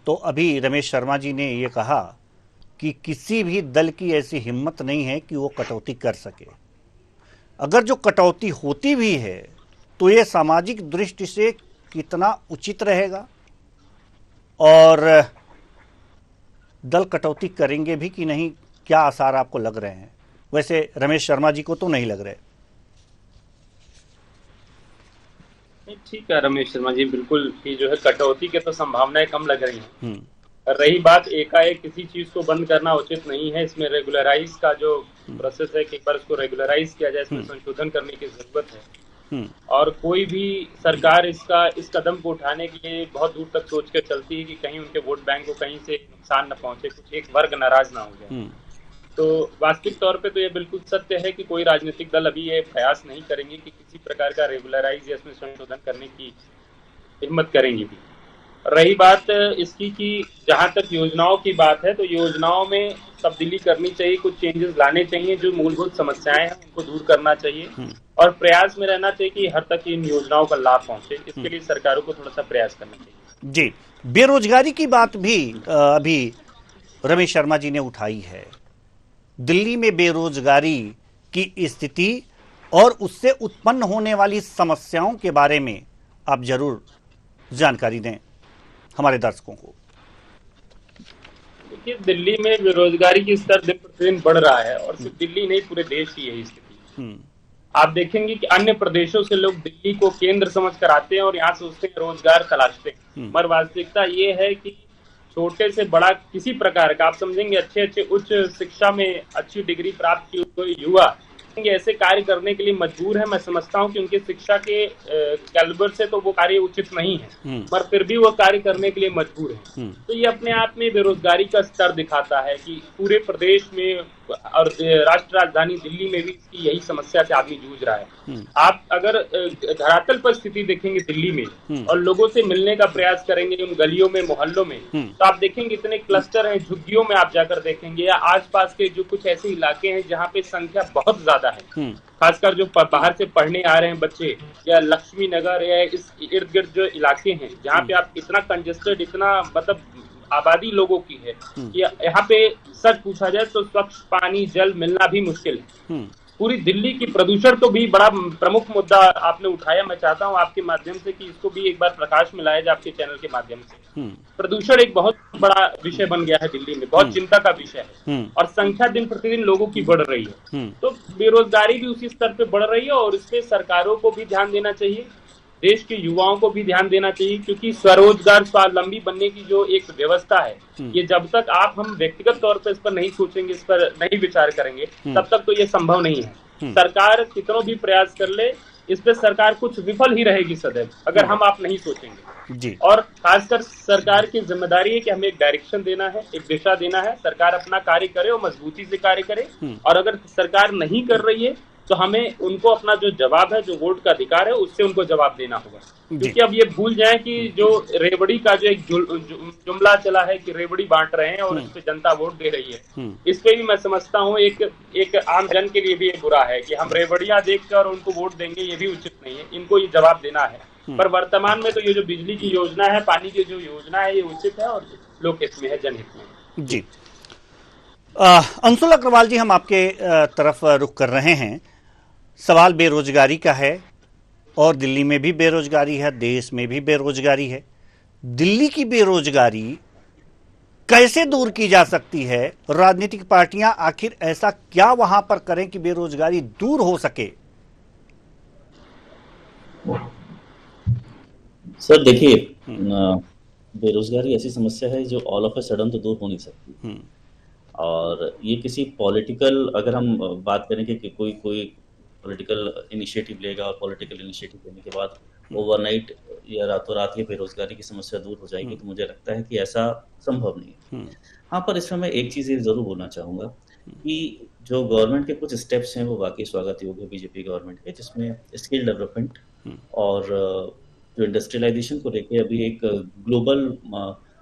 Speaker 1: तो अभी रमेश शर्मा जी ने ये कहा कि किसी भी दल की ऐसी हिम्मत नहीं है कि वो कटौती कर सके। अगर जो कटौती होती भी है तो ये सामाजिक दृष्टि से कितना उचित रहेगा, और दल कटौती करेंगे भी कि नहीं, क्या आसार आपको लग रहे हैं? वैसे रमेश शर्मा जी को तो नहीं लग रहे।
Speaker 3: ठीक है रमेश शर्मा जी, बिल्कुल कि जो है कटौती के तो संभावनाएं कम लग रही हैं। रही बात एकाएक किसी चीज को बंद करना उचित नहीं है, इसमें रेगुलराइज का जो प्रोसेस है कि एक बार उसको रेगुलराइज किया जाए, इसमें संशोधन करने की जरूरत है। और कोई भी सरकार इस कदम को उठाने के लिए बहुत दूर तक सोच कर चलती है कि कहीं उनके वोट बैंक को कहीं से नुकसान न पहुंचे, कुछ एक वर्ग नाराज ना हो जाए। तो वास्तविक तौर पे तो ये बिल्कुल सत्य है कि कोई राजनीतिक दल अभी ये प्रयास नहीं करेंगे कि किसी प्रकार का रेगुलराइज या इसमें संशोधन करने की हिम्मत करेंगे भी। रही बात इसकी कि जहां तक योजनाओं की बात है, तो योजनाओं में तब्दीली करनी चाहिए, कुछ चेंजेस लाने चाहिए, जो मूलभूत समस्याएं हैं उनको दूर करना चाहिए और प्रयास में रहना चाहिए कि हर तक इन योजनाओं का लाभ पहुंचे। इसके लिए सरकारों को थोड़ा सा प्रयास करना चाहिए।
Speaker 1: जी, बेरोजगारी की बात भी अभी रमेश शर्मा जी ने उठाई है। दिल्ली में बेरोजगारी की स्थिति और उससे उत्पन्न होने वाली समस्याओं के बारे में आप जरूर जानकारी दें हमारे दर्शकों को।
Speaker 3: देखिए, दिल्ली में बेरोजगारी की स्तर दिन प्रतिदिन बढ़ रहा है और सिर्फ दिल्ली नहीं, पूरे देश की यही स्थिति। आप देखेंगे कि अन्य प्रदेशों से लोग दिल्ली को केंद्र समझ कर आते हैं और यहाँ सोचते हैं रोजगार तलाशते हैं, मगर वास्तविकता ये है कि छोटे से बड़ा किसी प्रकार का आप समझेंगे अच्छे उच्च शिक्षा में अच्छी डिग्री प्राप्त किए हुए युवा ऐसे कार्य करने के लिए मजबूर है। मैं समझता हूं कि उनके शिक्षा के कैलिबर से तो वो कार्य उचित नहीं है, पर फिर भी वो कार्य करने के लिए मजबूर है। तो ये अपने आप में बेरोजगारी का स्तर दिखाता है कि पूरे प्रदेश में और राष्ट्र राजधानी दिल्ली में भी इसकी यही समस्या से आदमी जूझ रहा है। आप अगर धरातल पर स्थिति देखेंगे दिल्ली में और लोगों से मिलने का प्रयास करेंगे उन गलियों में मोहल्लों में, तो आप देखेंगे इतने क्लस्टर हैं, झुग्गियों में आप जाकर देखेंगे या आसपास के जो कुछ ऐसे इलाके हैं जहाँ पे संख्या बहुत ज्यादा है, खासकर जो बाहर से पढ़ने आ रहे हैं बच्चे, या लक्ष्मी नगर या इस इर्द गिर्द जो इलाके हैं जहाँ पे आप इतना कंजेस्टेड, इतना मतलब आबादी लोगों की है कि यहाँ पे सच पूछा जाए तो स्वच्छ पानी जल मिलना भी मुश्किल है। पूरी दिल्ली की प्रदूषण तो भी बड़ा प्रमुख मुद्दा आपने उठाया। मैं चाहता हूँ आपके माध्यम से कि इसको भी एक बार प्रकाश में लाया जाए आपके चैनल के माध्यम से। प्रदूषण एक बहुत बड़ा विषय बन गया है दिल्ली में, बहुत चिंता का विषय है और संख्या दिन प्रतिदिन लोगों की बढ़ रही है। तो बेरोजगारी भी उसी स्तर पे बढ़ रही है और इस पे सरकारों को भी ध्यान देना चाहिए, देश के युवाओं को भी ध्यान देना चाहिए, क्योंकि स्वरोजगार स्वावलंबी बनने की जो एक व्यवस्था है, ये जब तक हम व्यक्तिगत तौर पर इस पर नहीं सोचेंगे, इस पर नहीं विचार करेंगे, तब तक तो ये संभव नहीं है। सरकार कितनों भी प्रयास कर ले, इस पे सरकार कुछ विफल ही रहेगी सदैव, अगर हम आप नहीं सोचेंगे जी। और खासकर सरकार की जिम्मेदारी है कि हमें एक डायरेक्शन देना है, एक दिशा देना है। सरकार अपना कार्य करे और मजबूती से कार्य करे, और अगर सरकार नहीं कर रही है तो हमें उनको अपना जो जवाब है, जो वोट का अधिकार है, उससे उनको जवाब देना होगा। क्योंकि अब ये भूल जाए कि जो रेवड़ी का जो एक जुमला चला है कि रेवड़ी बांट रहे हैं और इस पे जनता वोट दे रही है, इस पे भी मैं समझता हूँ एक आम जन के लिए भी ये बुरा है कि हम रेवड़ियां देखकर उनको वोट देंगे, ये भी उचित नहीं है। इनको ये जवाब देना है। पर वर्तमान में तो ये जो बिजली की योजना है, पानी की जो योजना है, ये उचित है और लोकहित में है, जनहित में
Speaker 1: जी। अंशुल अग्रवाल जी, हम आपके तरफ रुख कर रहे हैं। सवाल बेरोजगारी का है और दिल्ली में भी बेरोजगारी है, देश में भी बेरोजगारी है। दिल्ली की बेरोजगारी कैसे दूर की जा सकती है? राजनीतिक पार्टियां आखिर ऐसा क्या वहां पर करें कि बेरोजगारी दूर हो सके?
Speaker 4: सर देखिए, बेरोजगारी ऐसी समस्या है जो ऑल ऑफ ए सडन तो दूर हो नहीं सकती। और ये किसी पॉलिटिकल, अगर हम बात करें कि कोई पॉलिटिकल इनिशिएटिव लेगा और पॉलिटिकल इनिशिएटिव लेने के बाद ओवरनाइट या रातों रात ये बेरोजगारी की समस्या दूर हो जाएगी, तो मुझे लगता है कि ऐसा संभव नहीं है। हाँ, पर इसमें मैं एक चीज़ जरूर बोलना चाहूँगा कि जो गवर्नमेंट के कुछ स्टेप्स हैं वो वाकई स्वागत योग्य है बीजेपी गवर्नमेंट के, जिसमें स्किल डेवलपमेंट और जो इंडस्ट्रियलाइजेशन को लेके अभी एक ग्लोबल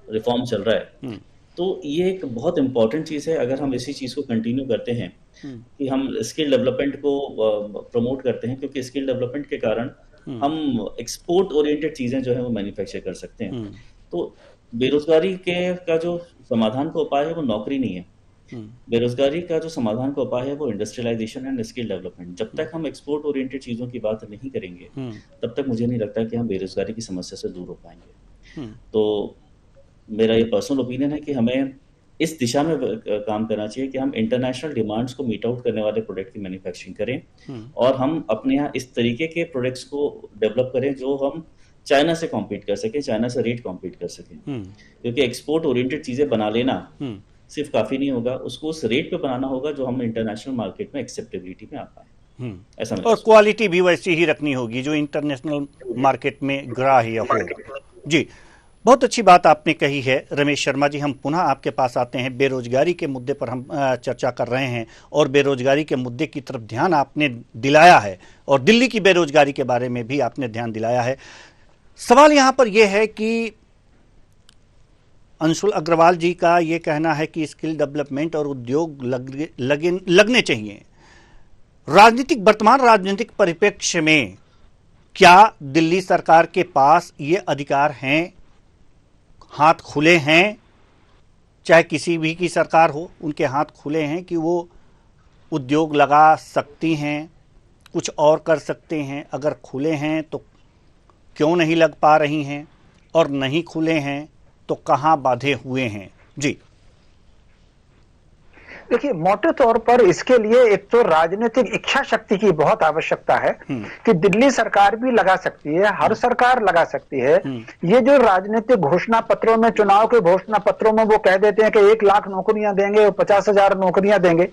Speaker 4: रिफॉर्म चल रहा है, तो ये एक बहुत इंपॉर्टेंट चीज़ है। अगर हम इसी चीज़ को कंटिन्यू करते हैं कि हम स्किल डेवलपमेंट को प्रमोट करते हैं, क्योंकि स्किल डेवलपमेंट के कारण हम एक्सपोर्ट ओरिएंटेड चीज़ें जो है वो मैन्युफैक्चर कर सकते हैं। तो बेरोजगारी का जो समाधान का उपाय है वो नौकरी नहीं है। बेरोजगारी का जो समाधान का उपाय है वो इंडस्ट्रियलाइजेशन एंड स्किल डेवलपमेंट। जब तक हम एक्सपोर्ट ओरिएंटेड चीज़ों की बात नहीं करेंगे, तब तक मुझे नहीं लगता कि हम बेरोजगारी की समस्या से दूर हो पाएंगे। तो मेरा ये पर्सनल ओपिनियन है कि हमें इस दिशा में काम करना चाहिए कि हम इंटरनेशनल डिमांड्स को मीट आउट करने वाले प्रोडक्ट की मैन्युफैक्चरिंग करें और हम अपने यहाँ इस तरीके के प्रोडक्ट्स को डेवलप करें जो हम चाइना से कॉम्पीट कर सकें, चाइना से रेट कॉम्पीट कर सकें। क्योंकि एक्सपोर्ट ओरिएंटेड चीज़ें बना लेना सिर्फ काफ़ी नहीं होगा, उसको उस रेट पे बनाना होगा जो हम इंटरनेशनल मार्केट में एक्सेप्टेबिलिटी में आ पाए। ऐसा
Speaker 1: और क्वालिटी भी वैसी ही रखनी होगी जो इंटरनेशनल मार्केट में ग्राह्य हो। जी, बहुत अच्छी बात आपने कही है रमेश शर्मा जी। हम पुनः आपके पास आते हैं। बेरोजगारी के मुद्दे पर हम चर्चा कर रहे हैं और बेरोजगारी के मुद्दे की तरफ ध्यान आपने दिलाया है और दिल्ली की बेरोजगारी के बारे में भी आपने ध्यान दिलाया है। सवाल यहाँ पर यह है कि अंशुल अग्रवाल जी का ये कहना है कि स्किल डेवलपमेंट और उद्योग लगने चाहिए। वर्तमान राजनीतिक परिप्रेक्ष्य में क्या दिल्ली सरकार के पास ये अधिकार हैं, हाथ खुले हैं, चाहे किसी भी की सरकार हो, उनके हाथ खुले हैं कि वो उद्योग लगा सकती हैं, कुछ और कर सकते हैं? अगर खुले हैं तो क्यों नहीं लग पा रही हैं, और नहीं खुले हैं तो कहाँ बाधे हुए हैं? जी
Speaker 5: देखिए, मोटे तौर पर इसके लिए एक तो राजनीतिक इच्छा शक्ति की बहुत आवश्यकता है कि दिल्ली सरकार भी लगा सकती है, हर सरकार लगा सकती है। ये जो राजनीतिक घोषणा पत्रों में, चुनाव के घोषणा पत्रों में वो कह देते हैं कि 1 लाख नौकरियां देंगे, 50,000 नौकरियां देंगे,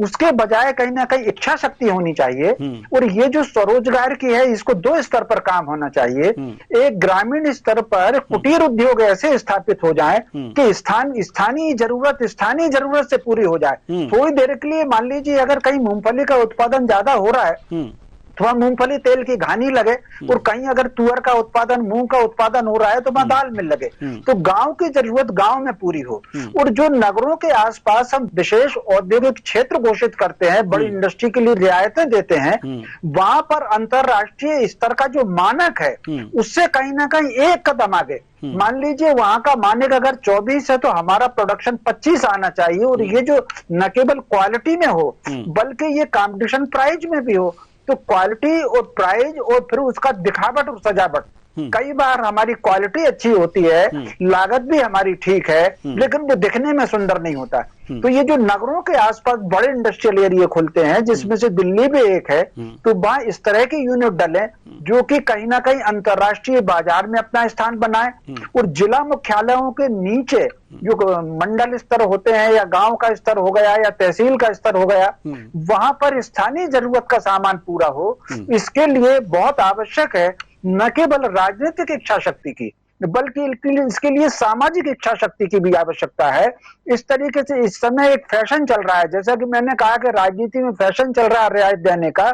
Speaker 5: उसके बजाय कहीं ना कहीं इच्छा शक्ति होनी चाहिए। और ये जो स्वरोजगार की है, इसको 2 स्तर पर काम होना चाहिए। एक, ग्रामीण स्तर पर कुटीर उद्योग ऐसे स्थापित हो जाए कि स्थानीय जरूरत से पूरी हो जाए। थोड़ी देर के लिए मान लीजिए अगर कहीं मूंगफली का उत्पादन ज्यादा हो रहा है, थोड़ा मूंगफली तेल की घानी लगे, और कहीं अगर तुअर का उत्पादन, मूंग का उत्पादन हो रहा है तो वहां दाल मिल लगे, तो गांव की जरूरत गांव में पूरी हो। और जो नगरों के आसपास हम विशेष औद्योगिक क्षेत्र घोषित करते हैं, बड़ी इंडस्ट्री के लिए रियायतें देते हैं, वहां पर अंतरराष्ट्रीय स्तर का जो मानक है उससे कहीं ना कहीं एक कदम आगे। मान लीजिए वहां का मानक अगर 24 है तो हमारा प्रोडक्शन 25 आना चाहिए। और ये जो न केवल क्वालिटी में हो बल्कि ये कंपटीशन प्राइस में भी हो। तो क्वालिटी और प्राइस और फिर उसका दिखावट और सजावट, कई बार हमारी क्वालिटी अच्छी होती है, लागत भी हमारी ठीक है, लेकिन वो दिखने में सुंदर नहीं होता। तो ये जो नगरों के आसपास बड़े इंडस्ट्रियल एरिया खुलते हैं, जिसमें से दिल्ली भी एक है, तो वहां इस तरह की यूनिट डलें जो कि कहीं ना कहीं अंतरराष्ट्रीय बाजार में अपना स्थान बनाए। और जिला मुख्यालयों के नीचे जो मंडल स्तर होते हैं, या गांव का स्तर हो गया या तहसील का स्तर हो गया, वहां पर स्थानीय जरूरत का सामान पूरा हो। इसके लिए बहुत आवश्यक है न केवल राजनीतिक इच्छा शक्ति की, बल्कि इसके लिए सामाजिक इच्छा शक्ति की भी आवश्यकता है। इस तरीके से इस समय एक फैशन चल रहा है, जैसा कि मैंने कहा कि राजनीति में फैशन चल रहा है रियायत देने का,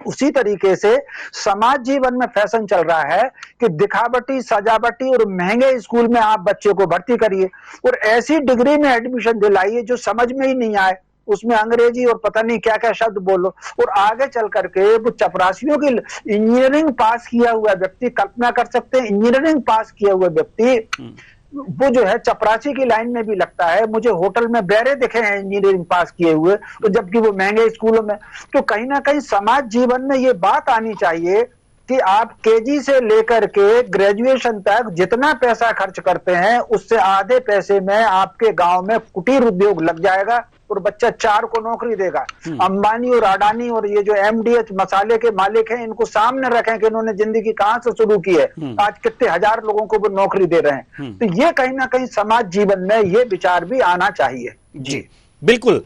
Speaker 5: उसी तरीके से समाज जीवन में फैशन चल रहा है कि दिखावटी, सजावटी और महंगे स्कूल में आप बच्चे को भर्ती करिए और ऐसी डिग्री में एडमिशन दिलाइए जो समझ में ही नहीं आए, उसमें अंग्रेजी और पता नहीं क्या क्या शब्द बोलो, और आगे चल करके वो चपरासियों की इंजीनियरिंग पास किया हुआ व्यक्ति, कल्पना कर सकते हैं इंजीनियरिंग पास किया हुआ व्यक्ति वो जो है चपरासी की लाइन में भी लगता है। मुझे होटल में बैरे दिखे हैं इंजीनियरिंग पास किए हुए, तो जबकि वो महंगे स्कूलों में। तो कहीं ना कहीं समाज जीवन में ये बात आनी चाहिए कि आप केजी से लेकर के ग्रेजुएशन तक जितना पैसा खर्च करते हैं उससे आधे पैसे में आपके गांव में कुटीर उद्योग लग जाएगा और बच्चा 4 को नौकरी देगा। अंबानी और अडानी और ये जो एमडीएच मसाले के मालिक हैं, इनको सामने रखें कि इन्होंने जिंदगी कहां से शुरू की है, आज कितने हजार लोगों को वो नौकरी दे रहे हैं। तो ये कहीं ना कहीं समाज जीवन में ये विचार भी आना चाहिए।
Speaker 1: जी बिल्कुल।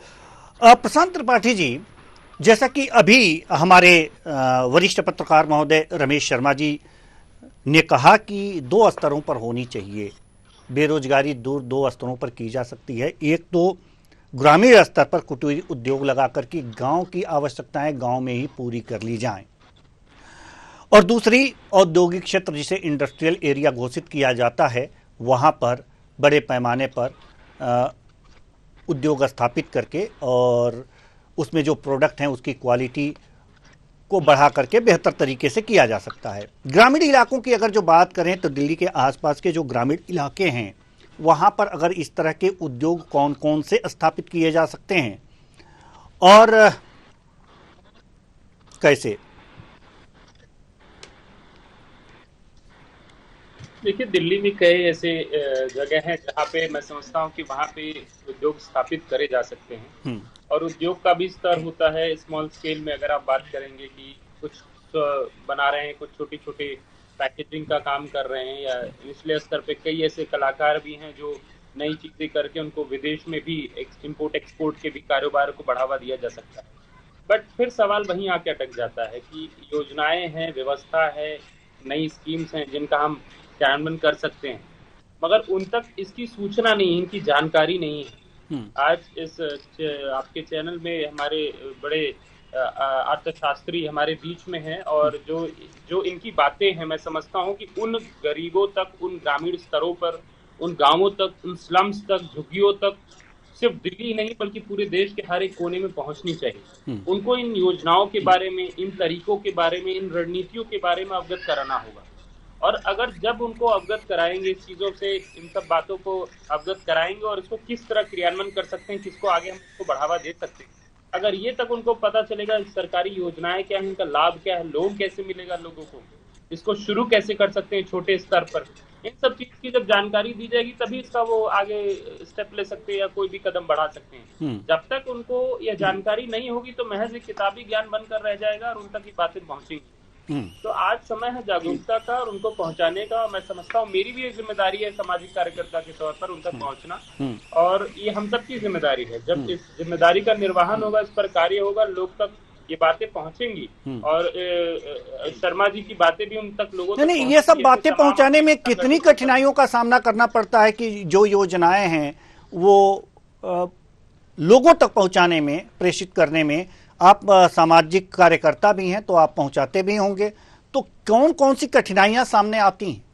Speaker 1: प्रशांत त्रिपाठी जी, जैसा कि अभी हमारे वरिष्ठ पत्रकार महोदय रमेश शर्मा जी ने कहा कि 2 स्तरों पर होनी चाहिए बेरोजगारी, दूर 2 स्तरों पर की जा सकती है। एक तो ग्रामीण स्तर पर कुटीर उद्योग लगाकर के गांव की आवश्यकताएं गांव में ही पूरी कर ली जाएं, और दूसरी औद्योगिक क्षेत्र जिसे इंडस्ट्रियल एरिया घोषित किया जाता है, वहां पर बड़े पैमाने पर उद्योग स्थापित करके और उसमें जो प्रोडक्ट हैं उसकी क्वालिटी को बढ़ा करके बेहतर तरीके से किया जा सकता है। ग्रामीण इलाकों की अगर जो बात करें तो दिल्ली के आसपास के जो ग्रामीण इलाके हैं वहां पर अगर इस तरह के उद्योग कौन कौन से स्थापित किए जा सकते हैं और कैसे?
Speaker 3: देखिए, दिल्ली में कई ऐसे जगह हैं जहाँ पे मैं समझता हूँ कि वहाँ पे उद्योग स्थापित करे जा सकते हैं, और उद्योग का भी स्तर होता है स्मॉल स्केल में। अगर आप बात करेंगे कि कुछ बना रहे हैं, कुछ छोटी छोटी पैकेजिंग का काम कर रहे हैं, या निचले स्तर पे कई ऐसे कलाकार भी हैं जो नई चीजें करके उनको विदेश में भी इम्पोर्ट एक्सपोर्ट के भी कारोबार को बढ़ावा दिया जा सकता है। बट फिर सवाल वहीं आके अटक जाता है कि योजनाएं हैं, व्यवस्था है, नई स्कीम्स हैं जिनका हम क्रियान्वयन कर सकते हैं, मगर उन तक इसकी सूचना नहीं है, इनकी जानकारी नहीं है। आज इस आपके चैनल में हमारे बड़े अर्थशास्त्री हमारे बीच में हैं, और जो इनकी बातें हैं, मैं समझता हूं कि उन गरीबों तक, उन ग्रामीण स्तरों पर, उन गांवों तक, उन स्लम्स तक, झुग्गियों तक, सिर्फ दिल्ली नहीं बल्कि पूरे देश के हर एक कोने में पहुंचनी चाहिए। उनको इन योजनाओं के बारे में, इन तरीकों के बारे में, इन रणनीतियों के बारे में अवगत कराना होगा। और अगर जब उनको अवगत कराएंगे इस चीजों से, इन सब बातों को अवगत कराएंगे और इसको किस तरह क्रियान्वयन कर सकते हैं, किसको आगे हम इसको बढ़ावा दे सकते हैं, अगर ये तक उनको पता चलेगा सरकारी योजनाएं क्या है, इनका लाभ क्या है, लोन कैसे मिलेगा लोगों को, इसको शुरू कैसे कर सकते हैं छोटे स्तर पर, इन सब चीज की जब जानकारी दी जाएगी तभी इसका वो आगे स्टेप ले सकते हैं या कोई भी कदम बढ़ा सकते हैं। जब तक उनको यह जानकारी नहीं होगी तो महज एक किताबी ज्ञान बनकर रह जाएगा और उन तक ये बातें पहुंचेंगी। तो आज समय है जागरूकता का और उनको पहुंचाने का। मैं समझता हूँ मेरी भी एक जिम्मेदारी है सामाजिक कार्यकर्ता के तौर पर उन तक पहुंचना, और ये हम सबकी जिम्मेदारी है। जब इस जिम्मेदारी का निर्वहन होगा, इस पर कार्य होगा, लोग तक ये बातें पहुंचेंगी, और शर्मा जी की बातें भी उन तक लोगों तक
Speaker 1: नहीं, ये सब बातें पहुंचाने में कितनी कठिनाइयों का सामना करना पड़ता है कि जो योजनाएं हैं वो लोगों तक पहुंचाने में, प्रेषित करने में आप सामाजिक कार्यकर्ता भी हैं तो आप पहुंचाते भी होंगे, तो कौन कौन सी कठिनाइयां सामने आती हैं?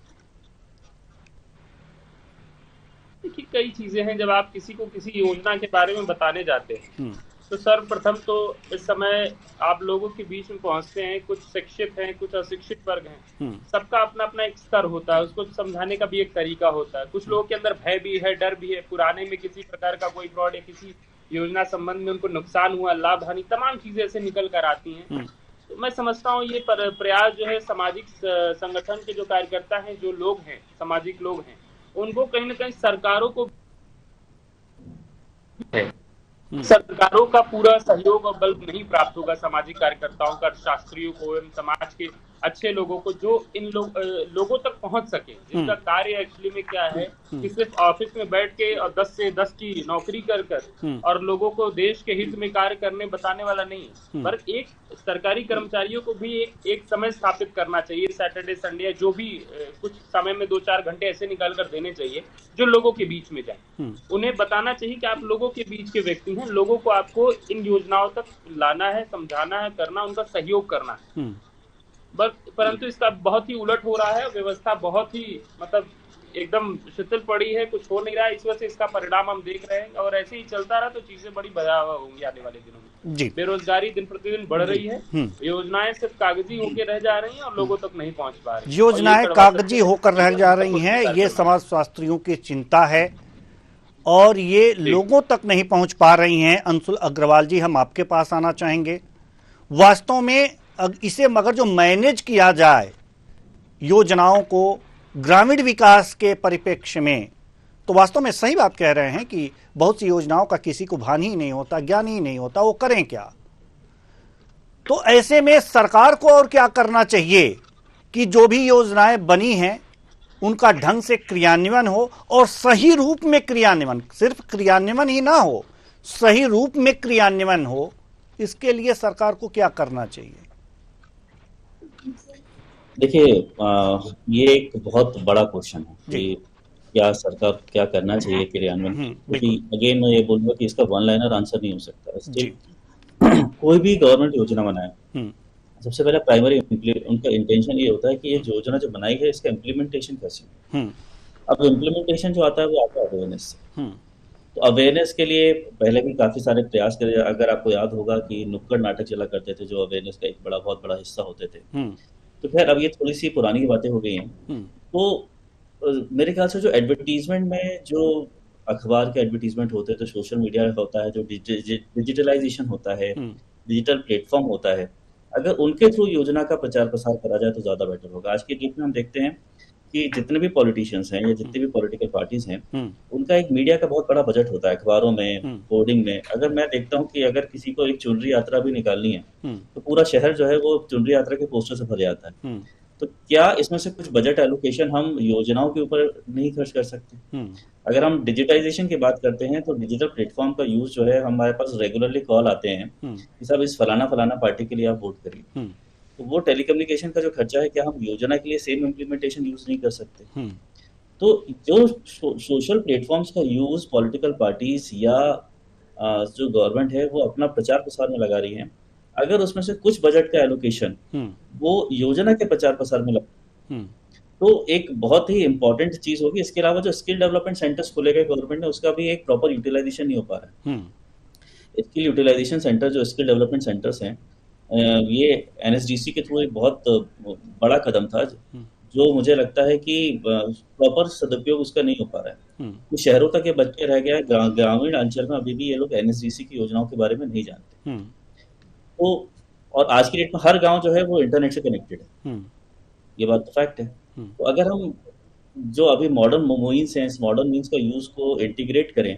Speaker 3: देखिए, कई चीजें हैं। जब आप किसी को किसी योजना के बारे में बताने जाते हैं तो सर्वप्रथम तो इस समय आप लोगों के बीच में पहुंचते हैं, कुछ शिक्षित हैं, कुछ अशिक्षित वर्ग हैं, सबका अपना अपना एक स्तर होता है, उसको समझाने का भी एक तरीका होता है। कुछ लोगों के अंदर भय भी है, डर भी है, पुराने में किसी प्रकार का कोई फ्रॉड या किसी योजना संबंध में उनको नुकसान हुआ, लाभ हानि, तमाम चीजें ऐसे निकल कर आती हैं। तो मैं समझता हूँ ये प्रयास जो है सामाजिक संगठन के जो कार्यकर्ता हैं, जो लोग हैं, सामाजिक लोग हैं, उनको कहीं ना कहीं सरकारों का पूरा सहयोग और बल नहीं प्राप्त होगा। सामाजिक कार्यकर्ताओं का, शास्त्रियों को, एवं समाज के अच्छे लोगों को जो इन लोगों तक पहुंच सके, जिनका कार्य एक्चुअली में क्या है कि सिर्फ ऑफिस में बैठ के और 10 से 10 की नौकरी कर और लोगों को देश के हित में कार्य करने बताने वाला नहीं है, पर एक सरकारी कर्मचारियों को भी एक समय स्थापित करना चाहिए, सैटरडे संडे जो भी कुछ समय में 2-4 घंटे ऐसे निकाल कर देने चाहिए जो लोगों के बीच में जाए। उन्हें बताना चाहिए कि आप लोगों के बीच के व्यक्ति हैं, लोगों को आपको इन योजनाओं तक लाना है, समझाना है, करना, उनका सहयोग करना है। परंतु इसका बहुत ही उलट हो रहा है, व्यवस्था बहुत ही मतलब एकदम शिथिल पड़ी है, कुछ हो नहीं रहा है। इस वजह से इसका परिणाम हम देख रहे हैं, और ऐसे ही चलता रहा तो चीजें बड़ी भयावह होंगी आने वाले दिनों में। जी, बेरोजगारी दिन प्रतिदिन बढ़ रही है, योजनाएं सिर्फ कागजी होकर रह जा रही हैं और लोगों तक नहीं पहुंच पा रही।
Speaker 1: योजनाएं कागजी होकर रह जा रही हैं, ये समाजशास्त्रियों की चिंता है और ये लोगों तक नहीं पहुंच पा रही हैं। अंशुल अग्रवाल जी, हम आपके पास आना चाहेंगे। वास्तव में इसे मगर जो मैनेज किया जाए योजनाओं को ग्रामीण विकास के परिप्रेक्ष्य में, तो वास्तव में सही बात कह रहे हैं कि बहुत सी योजनाओं का किसी को भान ही नहीं होता, ज्ञान ही नहीं होता, वो करें क्या। तो ऐसे में सरकार को और क्या करना चाहिए कि जो भी योजनाएं बनी हैं उनका ढंग से क्रियान्वयन हो और सही रूप में क्रियान्वयन, सिर्फ क्रियान्वयन ही ना हो, सही रूप में क्रियान्वयन हो। इसके लिए सरकार को क्या करना चाहिए?
Speaker 4: देखिए, ये एक बहुत बड़ा क्वेश्चन है कि क्या सरकार क्या करना चाहिए क्रियान्वयन, क्योंकि अगेन मैं ये बोलूंगा कि इसका वन लाइनर आंसर नहीं हो सकता। कोई भी गवर्नमेंट योजना बनाए, सबसे पहले प्राइमरी उनका इंटेंशन ये होता है कि ये योजना जो बनाई है इसका इम्प्लीमेंटेशन कैसे। अब इम्प्लीमेंटेशन जो आता है वो आता है अवेयरनेस से। तो अवेयरनेस के लिए पहले भी काफी सारे प्रयास करे। अगर आपको याद होगा कि नुक्कड़ नाटक चला करते थे जो अवेयरनेस का एक बहुत बड़ा हिस्सा होते थे। तो खैर अब ये थोड़ी सी पुरानी बातें हो गई हैं। तो मेरे ख्याल से जो एडवर्टीजमेंट में, जो अखबार के एडवर्टीजमेंट होते हैं, तो सोशल मीडिया होता है, जो डिजिटलाइजेशन होता है, डिजिटल प्लेटफॉर्म होता है, अगर उनके थ्रू योजना का प्रचार प्रसार करा जाए तो ज्यादा बेटर होगा। आज की डेट में हम देखते हैं कि जितने भी पॉलिटिशियंस हैं या जितने भी पॉलिटिकल पार्टीज हैं, उनका एक मीडिया का बहुत बड़ा बजट होता है, अखबारों में, बोर्डिंग में। अगर मैं देखता हूँ कि अगर किसी को एक चुनरी यात्रा भी निकालनी है तो पूरा शहर जो है वो चुनरी यात्रा के पोस्टर से भर जाता है। तो क्या इसमें से कुछ बजट एलोकेशन हम योजनाओं के ऊपर नहीं खर्च कर सकते? अगर हम डिजिटाइजेशन की बात करते हैं तो डिजिटल प्लेटफॉर्म का यूज जो है, हमारे पास रेगुलरली कॉल आते हैं कि सब इस फलाना पार्टी के लिए आप वोट करिए। तो वो टेलीकम्युनिकेशन का जो खर्चा है, क्या हम योजना के लिए सेम इम्प्लीमेंटेशन यूज नहीं कर सकते? तो जो सोशल प्लेटफॉर्म्स का यूज पॉलिटिकल पार्टीज या जो गवर्नमेंट है वो अपना प्रचार प्रसार में लगा रही है, अगर उसमें से कुछ बजट का एलोकेशन वो योजना के प्रचार प्रसार में लगा तो एक बहुत ही इंपॉर्टेंट चीज होगी। इसके अलावा जो स्किल डेवलपमेंट सेंटर्स खोले गए गवर्नमेंट ने, उसका भी एक प्रॉपर यूटिलाइजेशन नहीं हो पा रहा है। स्किल यूटिलाइजेशन सेंटर, जो स्किल डेवलपमेंट सेंटर्स हैं, ये एनएसडीसी के थ्रू एक बहुत बड़ा कदम था जो मुझे लगता है कि प्रॉपर सदुपयोग उसका नहीं हो पा रहा है। कुछ शहरों तक ये बच्चे रह गए, ग्रामीण अंचल में अभी भी ये लोग एनएसडीसी की योजनाओं के बारे में नहीं जानते। तो और आज की डेट में हर गांव जो है वो इंटरनेट से कनेक्टेड है, ये बात तो फैक्ट है। तो अगर हम जो अभी मॉडर्न मीन्स हैं, इस मॉडर्न मीन्स का यूज को इंटीग्रेट करें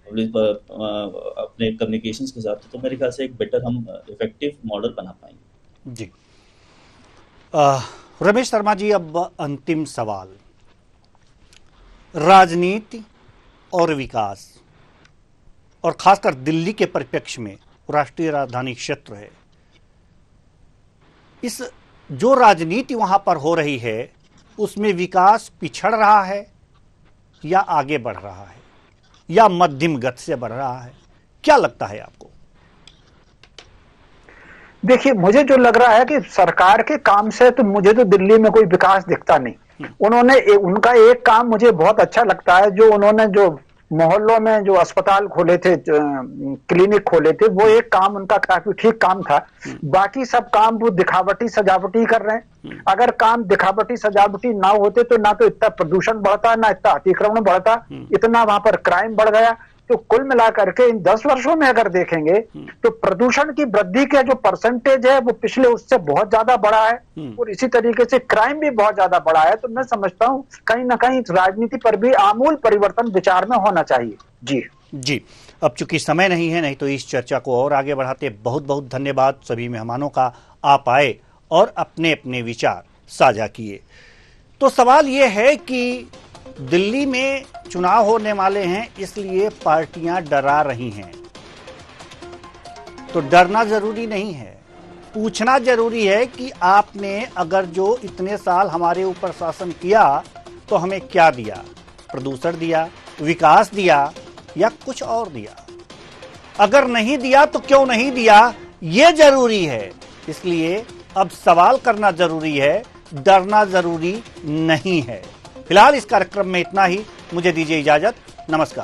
Speaker 4: अपने कम्युनिकेशंस के साथ, तो मेरे ख्याल से एक बेटर हम इफेक्टिव मॉडल बना पाएंगे।
Speaker 1: जी रमेश शर्मा जी, अब अंतिम सवाल, राजनीति और विकास, और खासकर दिल्ली के परिप्रेक्ष्य में राष्ट्रीय राजधानी क्षेत्र है, इस जो राजनीति वहां पर हो रही है उसमें विकास पिछड़ रहा है या आगे बढ़ रहा है या मध्यम गति से बढ़ रहा है? क्या लगता है आपको?
Speaker 5: देखिए, मुझे जो लग रहा है कि सरकार के काम से तो मुझे तो दिल्ली में कोई विकास दिखता नहीं। उनका एक काम मुझे बहुत अच्छा लगता है, जो उन्होंने जो मोहल्लों में जो अस्पताल खोले थे, क्लिनिक खोले थे, वो एक काम उनका काफी ठीक काम था। बाकी सब काम वो दिखावटी सजावटी कर रहे हैं। अगर काम दिखावटी सजावटी ना होते तो ना तो इतना प्रदूषण बढ़ता, ना इतना अतिक्रमण बढ़ता, इतना वहां पर क्राइम बढ़ गया। तो कुल मिलाकर के इन 10 वर्षों में अगर देखेंगे तो प्रदूषण की वृद्धि का जो परसेंटेज है वो पिछले उससे बहुत ज्यादा बढ़ा है, और इसी तरीके से क्राइम भी बहुत ज्यादा बढ़ा है। तो मैं समझता हूं कहीं ना कहीं राजनीति पर भी आमूल परिवर्तन विचार में होना चाहिए। जी
Speaker 1: अब चूंकि समय नहीं है, नहीं तो इस चर्चा को और आगे बढ़ाते। बहुत बहुत धन्यवाद सभी मेहमानों का, आप आए और अपने अपने विचार साझा किए। तो सवाल ये है कि दिल्ली में चुनाव होने वाले हैं, इसलिए पार्टियां डरा रही हैं। तो डरना जरूरी नहीं है, पूछना जरूरी है कि आपने अगर जो इतने साल हमारे ऊपर शासन किया तो हमें क्या दिया? प्रदूषण दिया, विकास दिया या कुछ और दिया? अगर नहीं दिया तो क्यों नहीं दिया, ये जरूरी है। इसलिए अब सवाल करना जरूरी है, डरना जरूरी नहीं है। फिलहाल इस कार्यक्रम में इतना ही। मुझे दीजिए इजाजत। नमस्कार।